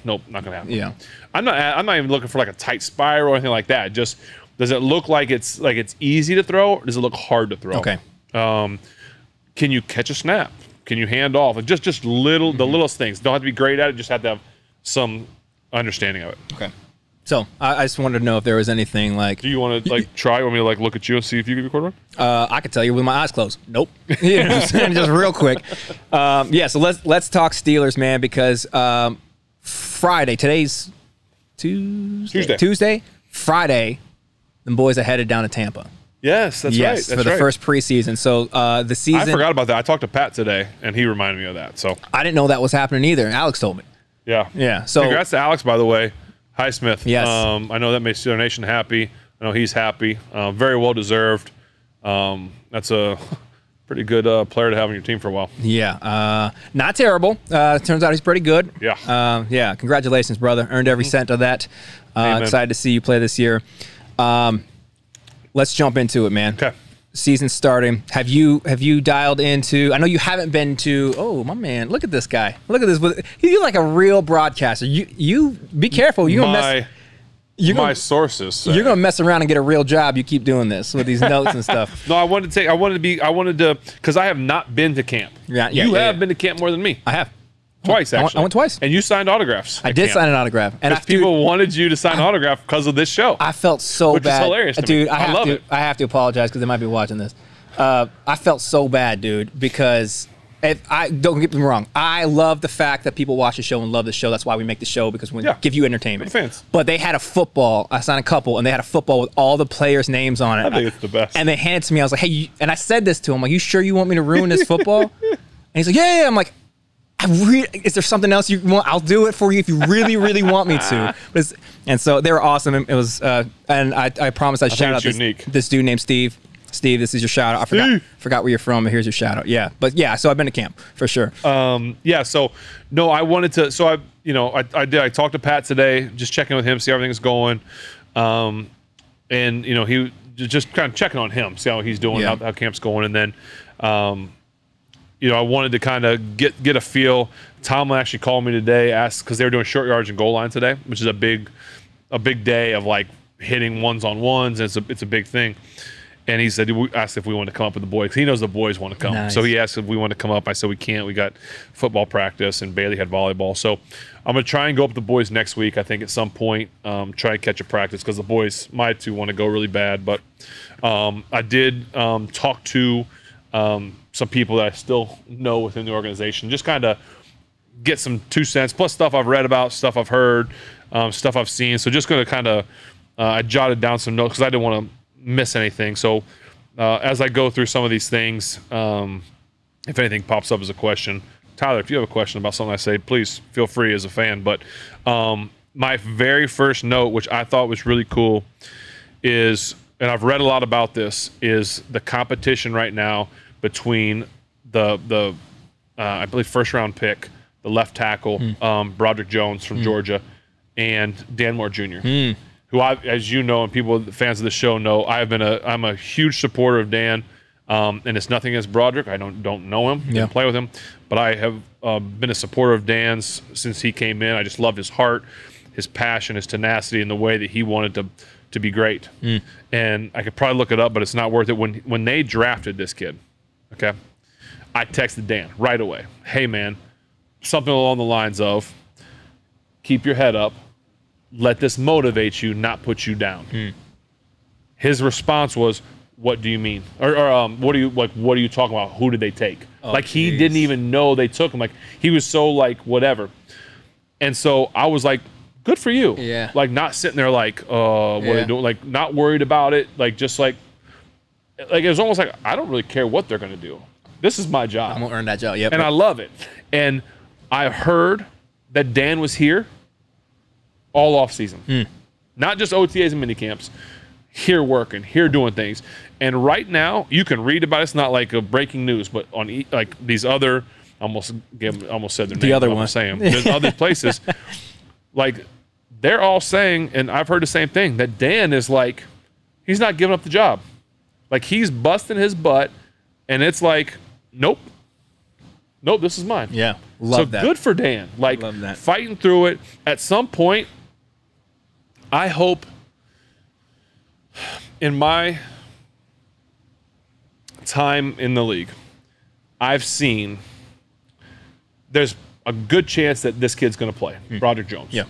nope, not gonna happen. Yeah, I'm not even looking for like a tight spiral or anything like that. Just does it look like it's easy to throw, or does it look hard to throw? Okay. Can you catch a snap? Can you hand off? Like just the littlest things. Don't have to be great at it. Just have to have some understanding of it. Okay. So I just wanted to know if there was anything like. Do you want to like try? Want me to like look at you and see if you can be a quarterback? I could tell you with my eyes closed. Nope. You know what I'm saying? Just real quick. Yeah. So let's talk Steelers, man, because Friday. Today's Tuesday. Friday, the boys are headed down to Tampa. Yes, that's right. That's for the first preseason. So the season. I forgot about that. I talked to Pat today, and he reminded me of that. So I didn't know that was happening either. Alex told me. Yeah. So congrats to Alex, by the way. Highsmith. Yes. I know that makes Steeler Nation happy. I know he's happy. Very well deserved. That's a pretty good player to have on your team for a while. Yeah. Not terrible. Turns out he's pretty good. Yeah. Yeah. Congratulations, brother. Earned every cent of that. Excited to see you play this year. Let's jump into it, man. Okay. Season starting. Have you dialed into? I know you haven't been to. Oh, my man! Look at this guy. Look at this. You're like a real broadcaster. You be careful. You're my sources say. You're gonna mess around and get a real job. You keep doing this with these notes and stuff. No, I wanted to because I have not been to camp. You have been to camp more than me. I have. Twice, actually. I went twice. And you signed autographs. I did sign an autograph. And people wanted you to sign an autograph because of this show. I felt so bad. Which is hilarious to dude, me. I love it. I have to apologize because they might be watching this. I felt so bad, dude, because don't get me wrong. I love the fact that people watch the show and love the show. That's why we make the show, because we give you entertainment. Fans. But they had a football. I signed a couple, and they had a football with all the players' names on it. I think it's the best. And they handed it to me. I was like, hey, and I said this to him, like, you sure you want me to ruin this football? And he's like, yeah. I'm like, is there something else you want? I'll do it for you if you really, really want me to. And so they were awesome. It was, and I promised I'd shout out this dude named Steve. Steve, this is your shout out. I forgot where you're from, but here's your shout out. Yeah, but yeah, so I've been to camp for sure. Yeah, so no, I wanted to. So I talked to Pat today, just checking with him, see how everything's going, and he just kind of checking on him, see how he's doing, how camp's going, and then. I wanted to kind of get a feel. Tomlin actually called me today, asked because they were doing short yards and goal line today, which is a big day of like hitting ones on ones, and it's a big thing. And he said, asked if we wanted to come up with the boys. He knows the boys want to come. Nice. So he asked if we want to come up. I said we can't. We got football practice, and Bailey had volleyball. So I'm going to try and go up with the boys next week, I think, at some point, try and catch a practice, because the boys, my two, want to go really bad. But I did talk to some people that I still know within the organization, just kind of get some 2 cents, plus stuff I've read about, stuff I've heard, stuff I've seen. So just going to kind of, I jotted down some notes because I didn't want to miss anything. So as I go through some of these things, if anything pops up as a question, Tyler, if you have a question about something I say, please feel free as a fan. But my very first note, which I thought was really cool, is, and I've read a lot about this, is the competition right now between the I believe first round pick, the left tackle, Broderick Jones from Georgia, and Dan Moore Jr., who as you know, and people, fans of the show know, I'm a huge supporter of Dan, and it's nothing against Broderick. I don't know him, didn't play with him, but I have been a supporter of Dan's since he came in. I just loved his heart, his passion, his tenacity, and the way that he wanted to be great. And I could probably look it up, but it's not worth it. When they drafted this kid, okay, I texted Dan right away. Hey, man, something along the lines of, keep your head up. Let this motivate you, not put you down. His response was, what do you mean? Or what are you talking about? Who did they take? He didn't even know they took him. Like, he was so like, whatever. And so I was like, good for you. Yeah. Like, not sitting there like, what are they doing? Like, not worried about it. Like, just like it was almost like, I don't really care what they're going to do. This is my job. I'm going to earn that job. Yep. And I love it. And I heard that Dan was here all off season. Not just OTAs and minicamps. Here working, here doing things. And right now, you can read about it. It's not like a breaking news, but on like these other, almost said their name. The other one. There's other places. Like, they're all saying, and I've heard the same thing, that Dan is like, he's not giving up the job. Like, he's busting his butt, and it's like, nope, this is mine. Yeah, love that. So good for Dan. Like, fighting through it. At some point, I hope, in my time in the league, I've seen there's a good chance that this kid's going to play, Broderick Jones. Yeah.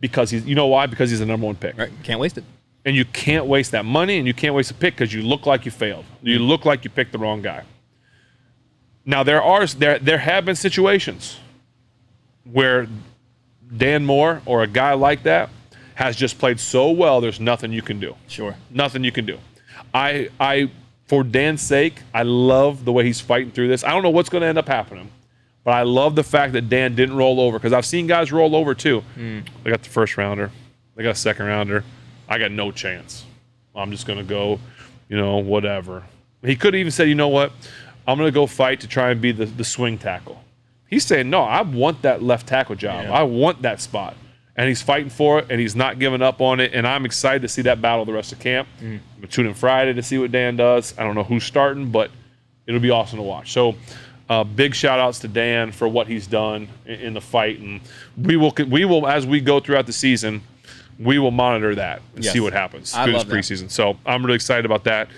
Because you know why? Because he's the #1 pick. Right. Can't waste it. And you can't waste that money, and you can't waste a pick because you look like you failed. You look like you picked the wrong guy. Now, there have been situations where Dan Moore or a guy like that has just played so well, there's nothing you can do. Sure. Nothing you can do. I for Dan's sake, I love the way he's fighting through this. I don't know what's going to end up happening, but I love the fact that Dan didn't roll over, because I've seen guys roll over too. They got the first rounder. They got a second rounder. I got no chance. I'm just going to go, whatever. He could have even said, you know what? I'm going to go fight to try and be the swing tackle. He's saying, no, I want that left tackle job. Yeah. I want that spot. And he's fighting for it, and he's not giving up on it. And I'm excited to see that battle the rest of camp. I'm going to tune in Friday to see what Dan does. I don't know who's starting, but it'll be awesome to watch. So big shout-outs to Dan for what he's done in the fight. And we will, as we go throughout the season, we will monitor that and see what happens through this preseason. So I'm really excited about that.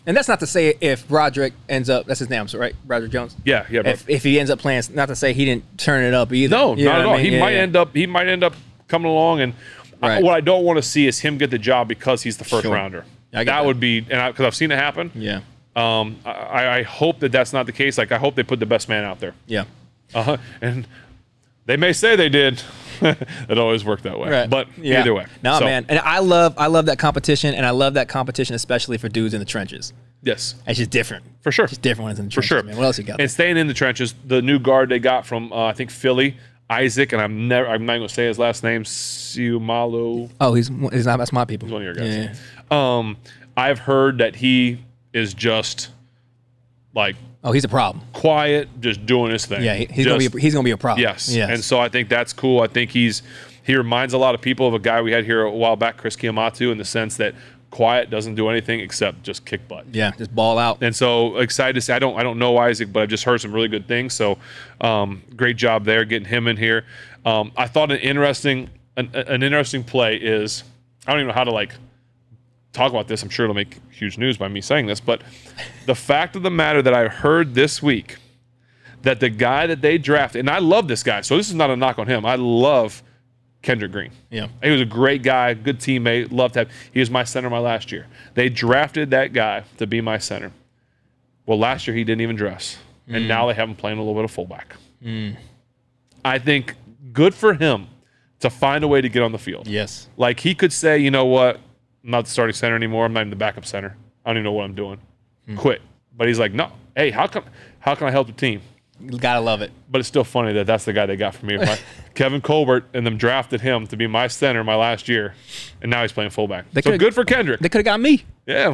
And that's not to say if Roderick ends up, that's his name, right? Roderick Jones? Yeah. If he ends up playing, not to say he didn't turn it up either. No, not at all. He might end up coming along, and what I don't want to see is him get the job because he's the first rounder. That would be, because I've seen it happen. Yeah. I hope that's not the case. Like, I hope they put the best man out there. Yeah. And they may say they did. It always worked that way. Right. But either way. No, man. And I love that competition, and I love that competition especially for dudes in the trenches. Yes. It's just different. For sure. Just different ones in the For trenches, sure. man. What else you got? And staying in the trenches, the new guard they got from, I think, Philly, Isaac, and I'm not going to say his last name, Siumalo. Oh, he's not, that's my people. He's one of your guys. Yeah. I've heard that he is just, like, oh, he's a problem. Quiet, just doing his thing. Yeah, he's gonna be a problem. Yes. And so I think that's cool. I think he reminds a lot of people of a guy we had here a while back, Chris Kiamatu, in the sense that quiet, doesn't do anything except just kick butt. Yeah, just ball out. And so excited to see. I don't know Isaac, but I've just heard some really good things. So great job there getting him in here. I thought an interesting play is, I don't even know how to talk about this. I'm sure it'll make huge news by me saying this, but the fact of the matter that I heard this week that the guy that they drafted, and I love this guy, so this is not a knock on him. I love Kendrick Green. Yeah. He was a great guy, good teammate, loved to have. He was my center my last year. They drafted that guy to be my center. Well, last year he didn't even dress, and now they have him playing a little bit of fullback. I think good for him to find a way to get on the field. Yes. Like, he could say, you know what, I'm not the starting center anymore. I'm not even the backup center. I don't even know what I'm doing. Quit. But he's like, no. Hey, how can I help the team? You gotta love it. But it's still funny that that's the guy they got for me. Kevin Colbert and them drafted him to be my center my last year, and now he's playing fullback. So good for Kendrick. They could have got me. Yeah,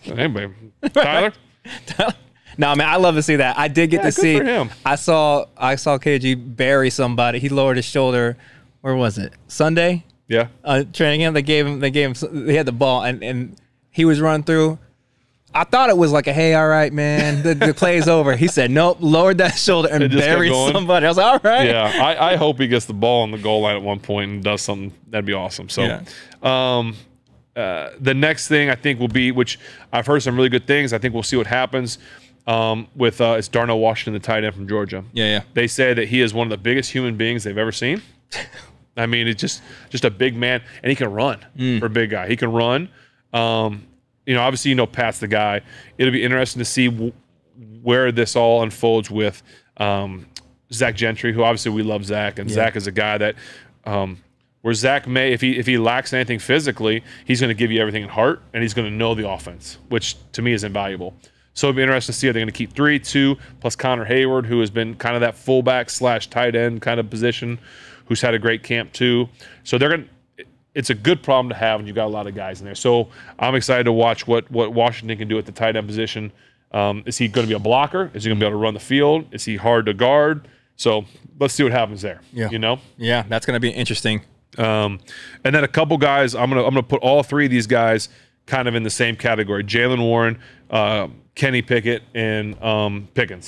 anybody. Tyler. No, man, I love to see that. I did get to see. For him. I saw KG bury somebody. He lowered his shoulder. Where was it? Sunday. Yeah. Training him. They had the ball, and he was running through. I thought it was like a, hey, all right, man, the play's over. He said, nope, lowered that shoulder and buried somebody. I was like, all right. Yeah, I hope he gets the ball on the goal line at one point and does something. That'd be awesome. So the next thing I think will be, which I've heard some really good things, I think we'll see what happens with it's Darnell Washington, the tight end from Georgia. Yeah. They say that he is one of the biggest human beings they've ever seen. I mean, it's just a big man, and he can run for a big guy. He can run. Obviously, Pat's the guy. It'll be interesting to see where this all unfolds with Zach Gentry, who obviously we love Zach, and Zach is a guy that where Zach may, if he lacks anything physically, he's going to give you everything in heart, and he's going to know the offense, which to me is invaluable. So it'll be interesting to see, are they going to keep 3-2 plus Connor Hayward, who has been kind of that fullback / tight end kind of position, who's had a great camp too. So it's a good problem to have when you've got a lot of guys in there. So I'm excited to watch what Washington can do at the tight end position. Is he going to be a blocker? Is he going to be able to run the field? Is he hard to guard? So let's see what happens there. Yeah. Yeah, that's going to be interesting. And then a couple guys, I'm gonna put all three of these guys kind of in the same category: Jalen Warren, Kenny Pickett, and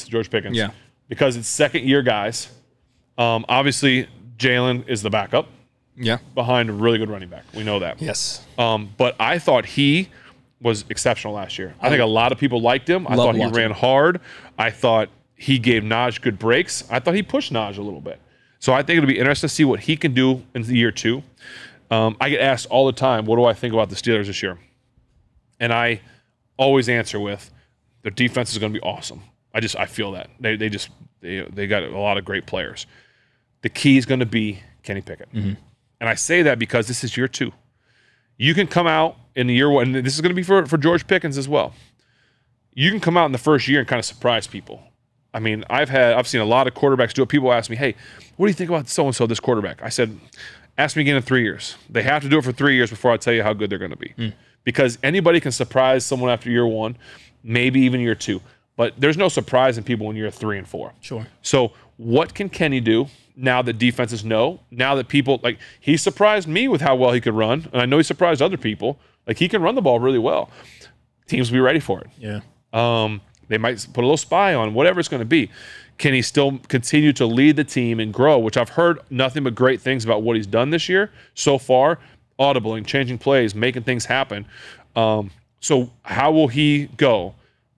George Pickens. Yeah. Because it's second-year guys. Obviously, Jalen is the backup. Yeah. Behind a really good running back. We know that. Yes. But I thought he was exceptional last year. I think a lot of people liked him. I thought he ran hard. I thought he gave Naj good breaks. I thought he pushed Naj a little bit. So I think it'll be interesting to see what he can do in the year two. I get asked all the time, what do I think about the Steelers this year? And I always answer with, their defense is going to be awesome. I feel that. They got a lot of great players. the key is going to be Kenny Pickett. And I say that because this is year 2. You can come out in the year 1, and this is going to be for George Pickens as well. You can come out in the first year and kind of surprise people. I mean, I've seen a lot of quarterbacks do it. People ask me, hey, what do you think about so-and-so, this quarterback? I said, ask me again in 3 years. They have to do it for 3 years before I tell you how good they're going to be. Because anybody can surprise someone after year 1, maybe even year 2. But there's no surprise in people in year 3 and 4. Sure. So what can Kenny do now that defenses know? Now that people, like, he surprised me with how well he could run. And I know he surprised other people. Like, he can run the ball really well. Teams will be ready for it. Yeah. They might put a little spy on, whatever it's going to be. Can he still continue to lead the team and grow, which I've heard nothing but great things about what he's done this year so far, audibling, changing plays, making things happen. So how will he go?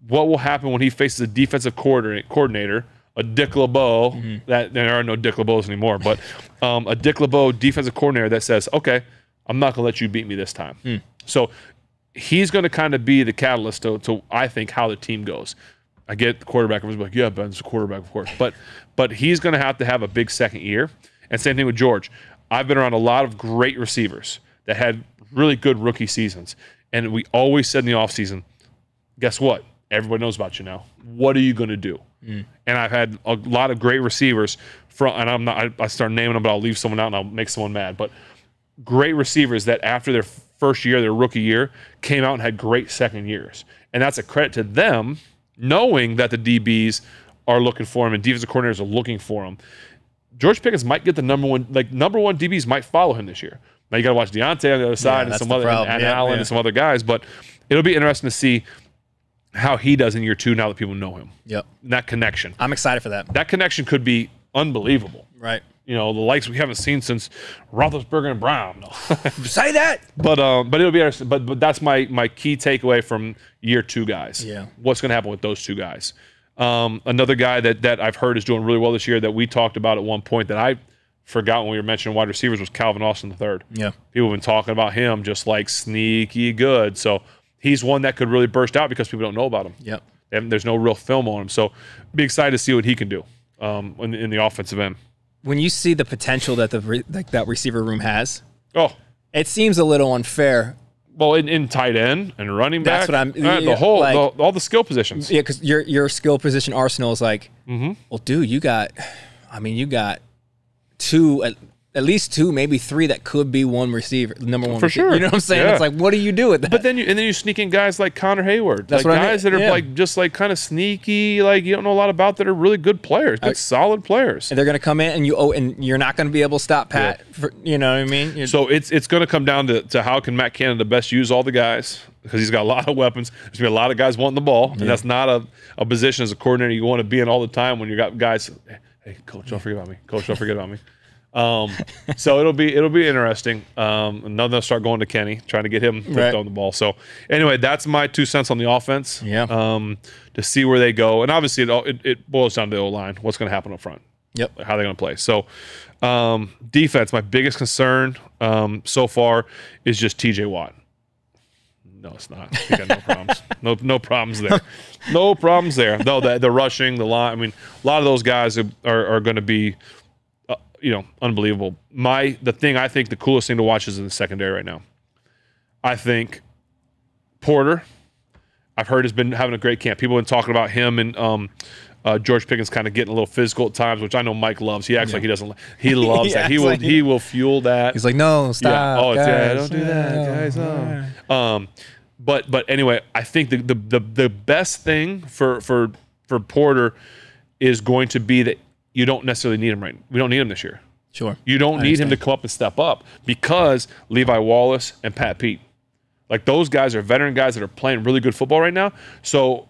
What will happen when he faces a defensive coordinator, a Dick LeBeau, that there are no Dick LeBeaus anymore, but a Dick LeBeau defensive coordinator that says, okay, I'm not going to let you beat me this time. So he's going to kind of be the catalyst to, I think, how the team goes. I get the quarterback. I was like, yeah, Ben's a quarterback, of course. But he's going to have a big second year. And same thing with George. I've been around a lot of great receivers that had really good rookie seasons. And we always said in the offseason, guess what? Everybody knows about you now. What are you going to do? And I've had a lot of great receivers and I start naming them, but I'll leave someone out and I'll make someone mad. But great receivers that after their first year, their rookie year, came out and had great second years. And that's a credit to them, knowing that the DBs are looking for him and defensive coordinators are looking for him. George Pickens might get the number one DBs might follow him this year. Now you got to watch Deontay on the other side and some other and Allen and some other guys, but it'll be interesting to see how he does in year 2 now that people know him. Yep. That connection. I'm excited for that. That connection could be unbelievable. Right. You know, the likes we haven't seen since Roethlisberger and Brown. No. Say that. But it'll be interesting. But that's my key takeaway from year 2 guys. Yeah. What's going to happen with those 2 guys? Another guy that I've heard is doing really well this year that we talked about at one point that I forgot when we were mentioning wide receivers was Calvin Austin III. Yeah. People have been talking about him just like sneaky good. So he's one that could really burst out because people don't know about him. Yep. There's no real film on him. So be excited to see what he can do in the offensive end. When you see the potential that that receiver room has, it seems a little unfair. Well, in tight end and running back, that's what I'm. All the skill positions. Yeah, because your skill position arsenal is like, well, dude, you got 2, at least 2, maybe 3 that could be number one for receiver. Sure. You know what I'm saying? Yeah. It's like, what do you do with that? But then you sneak in guys like Connor Hayward, that's like what guys that are just like kind of sneaky, like you don't know a lot about, that are really good players, solid players. And they're going to come in and you're not going to be able to stop Pat. Yeah. You know what I mean? So it's going to come down to how can Matt Canada best use all the guys, because he's got a lot of weapons. There's going to be a lot of guys wanting the ball, and that's not a position as a coordinator you want to be in all the time when you got guys. Hey, coach, don't forget about me. Coach, don't forget about me. So it'll be interesting. And then they'll start going to Kenny, trying to get him flipped on the ball. So anyway, that's my 2 cents on the offense. Yeah. To see where they go, and obviously it boils down to the O-line. What's going to happen up front? Yep. How they're going to play. So defense, my biggest concern so far is just TJ Watt. No, it's not. He got no problems. No problems there. No problems there. No, the rushing, the line. I mean, a lot of those guys are going to be. Unbelievable. The thing I think the coolest thing to watch is in the secondary right now. I think Porter, I've heard, has been having a great camp. People have been talking about him and George Pickens kind of getting a little physical at times, which I know Mike loves. He acts like he doesn't. He loves that. He will fuel that. He's like, no, stop. Yeah. Oh, guys, don't do that, guys. But anyway, I think the best thing for Porter is going to be that you don't necessarily need him we don't need him this year. Sure. You don't need him to come up and step up because Levi Wallace and Pat Pete, like those guys are veteran guys that are playing really good football right now. So,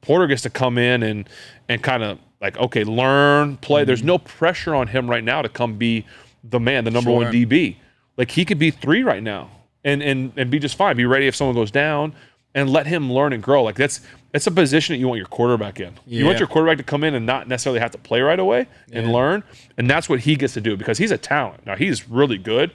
Porter gets to come in and kind of like, okay, learn, play. There's no pressure on him right now to come be the man, the number 1 DB. Like he could be 3 right now and be just fine. Be ready if someone goes down and let him learn and grow. Like that's a position that you want your quarterback in. Yeah. You want your quarterback to come in and not necessarily have to play right away and learn. And that's what he gets to do because he's a talent. Now, he's really good.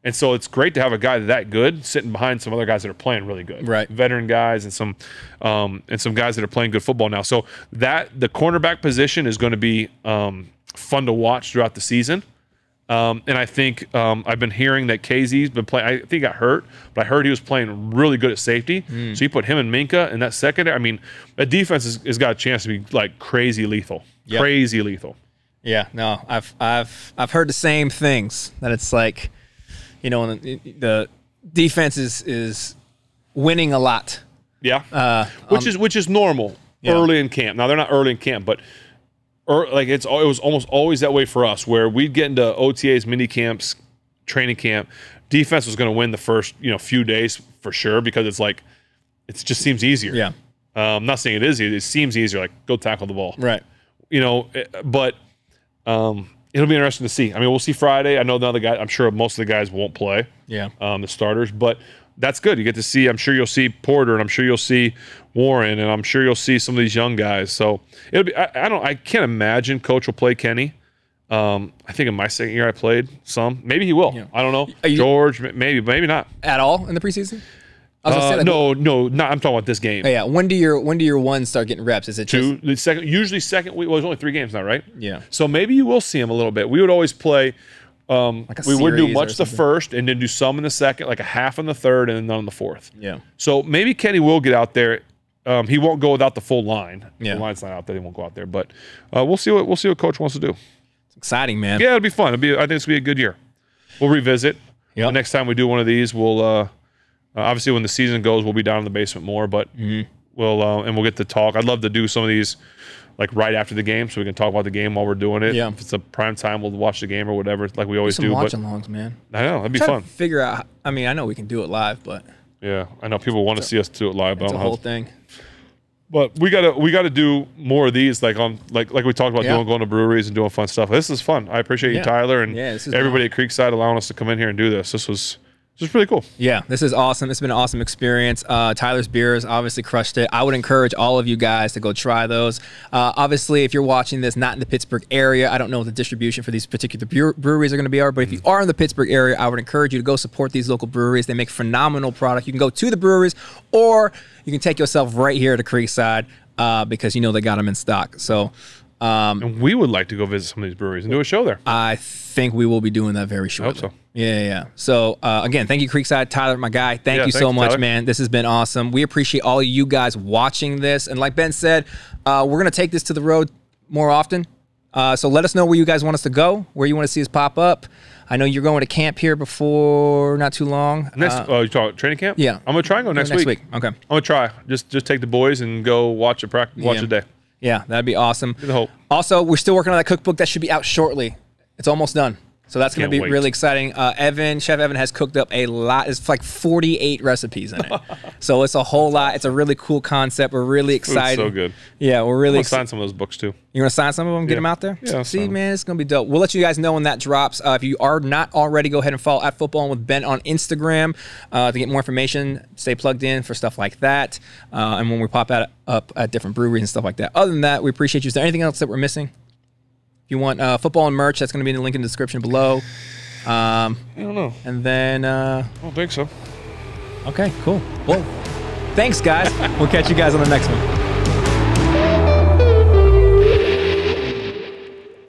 And so it's great to have a guy that good sitting behind some other guys that are playing really good. Right. Veteran guys and some guys that are playing good football now. So the cornerback position is going to be fun to watch throughout the season. And I think I've been hearing that KZ's been playing. I think he got hurt, but I heard he was playing really good at safety. So you put him and Minka in that secondary. I mean, that defense has got a chance to be like crazy lethal. Yep. Crazy lethal. Yeah, no, I've heard the same things, that it's like, you know, the defense is winning a lot. Yeah, which is normal early in camp. Now they're not early in camp, but like it was almost always that way for us, where we'd get into OTAs, mini camps, training camp. Defense was going to win the first few days for sure, because it's like it just seems easier. Yeah, I'm not saying it is. It seems easier. Like, go tackle the ball. Right. But it'll be interesting to see. I mean, we'll see Friday. I know the other guys. I'm sure most of the guys won't play. Yeah. The starters, but that's good. You get to see. I'm sure you'll see Porter, and I'm sure you'll see Warren, and I'm sure you'll see some of these young guys. So it'll be. I can't imagine Coach will play Kenny. I think in my second year I played some. Maybe he will. Yeah. I don't know. George, maybe not at all in the preseason. No, not. I'm talking about this game. Oh, yeah. When do your ones start getting reps? Is it two? The second, usually second week. Well, there's only 3 games now, right? Yeah. So maybe you will see him a little bit. We would always play. We would do much the first, and then do some in the second, like a half in the third, and then none in the fourth. Yeah. So maybe Kenny will get out there. He won't go without the full line. Yeah. The line's not out there. He won't go out there. But we'll see what Coach wants to do. It's exciting, man. Yeah, it'll be fun. I think it's gonna be a good year. We'll revisit. Yeah. Next time we do one of these, we'll obviously when the season goes, we'll be down in the basement more. But we'll get to talk. I'd love to do some of these like right after the game, so we can talk about the game while we're doing it. Yeah. If it's a prime time, we'll watch the game or whatever, like we always do. Watch-alongs, man. I know, that'd be fun. Figure out. I mean, I know we can do it live, but yeah, I know people want to see us do it live. It's a whole thing. But we gotta do more of these, like like we talked about going to breweries and doing fun stuff. This is fun. I appreciate you, Tyler, and everybody at Creekside allowing us to come in here and do this. This was pretty cool. Yeah, this is awesome. It's been an awesome experience. Tyler's beers obviously crushed it. I would encourage all of you guys to go try those. Obviously, if you're watching this not in the Pittsburgh area, I don't know what the distribution for these particular breweries are going to be, but if you are in the Pittsburgh area, I would encourage you to go support these local breweries. They make phenomenal product. You can go to the breweries, or you can take yourself right here to Creekside because they got them in stock. So. And we would like to go visit some of these breweries and do a show there. I think we will be doing that very shortly. I hope so. Yeah. So, again, thank you, Creekside. Tyler, my guy, thank you so much, Tyler. Man. This has been awesome. We appreciate all of you guys watching this. And like Ben said, we're going to take this to the road more often. So let us know where you guys want us to go, where you want to see us pop up. I know you're going to camp here before not too long. Next, you talk training camp? Yeah. I'm going to try and go next week. Okay. I'm going to try. Just take the boys and go watch a practice, watch a day. Yeah, that'd be awesome. Also, we're still working on that cookbook. That should be out shortly. It's almost done. So that's going to be really exciting. Chef Evan has cooked up a lot. It's like 48 recipes in it. So it's a whole lot. It's a really cool concept. We're really excited. So good. Yeah, we're really excited. Sign some of those books too. You want to sign some of them? Get them out there? Yeah. See, man, it's going to be dope. We'll let you guys know when that drops. If you are not already, go ahead and follow at Footballin with Ben on Instagram to get more information. Stay plugged in for stuff like that. And when we pop up at different breweries and stuff like that. Other than that, we appreciate you. Is there anything else that we're missing? If you want Footballin merch, that's going to be in the link in the description below. I don't know. And then... I don't think so. Okay, cool. Well, thanks, guys. We'll catch you guys on the next one.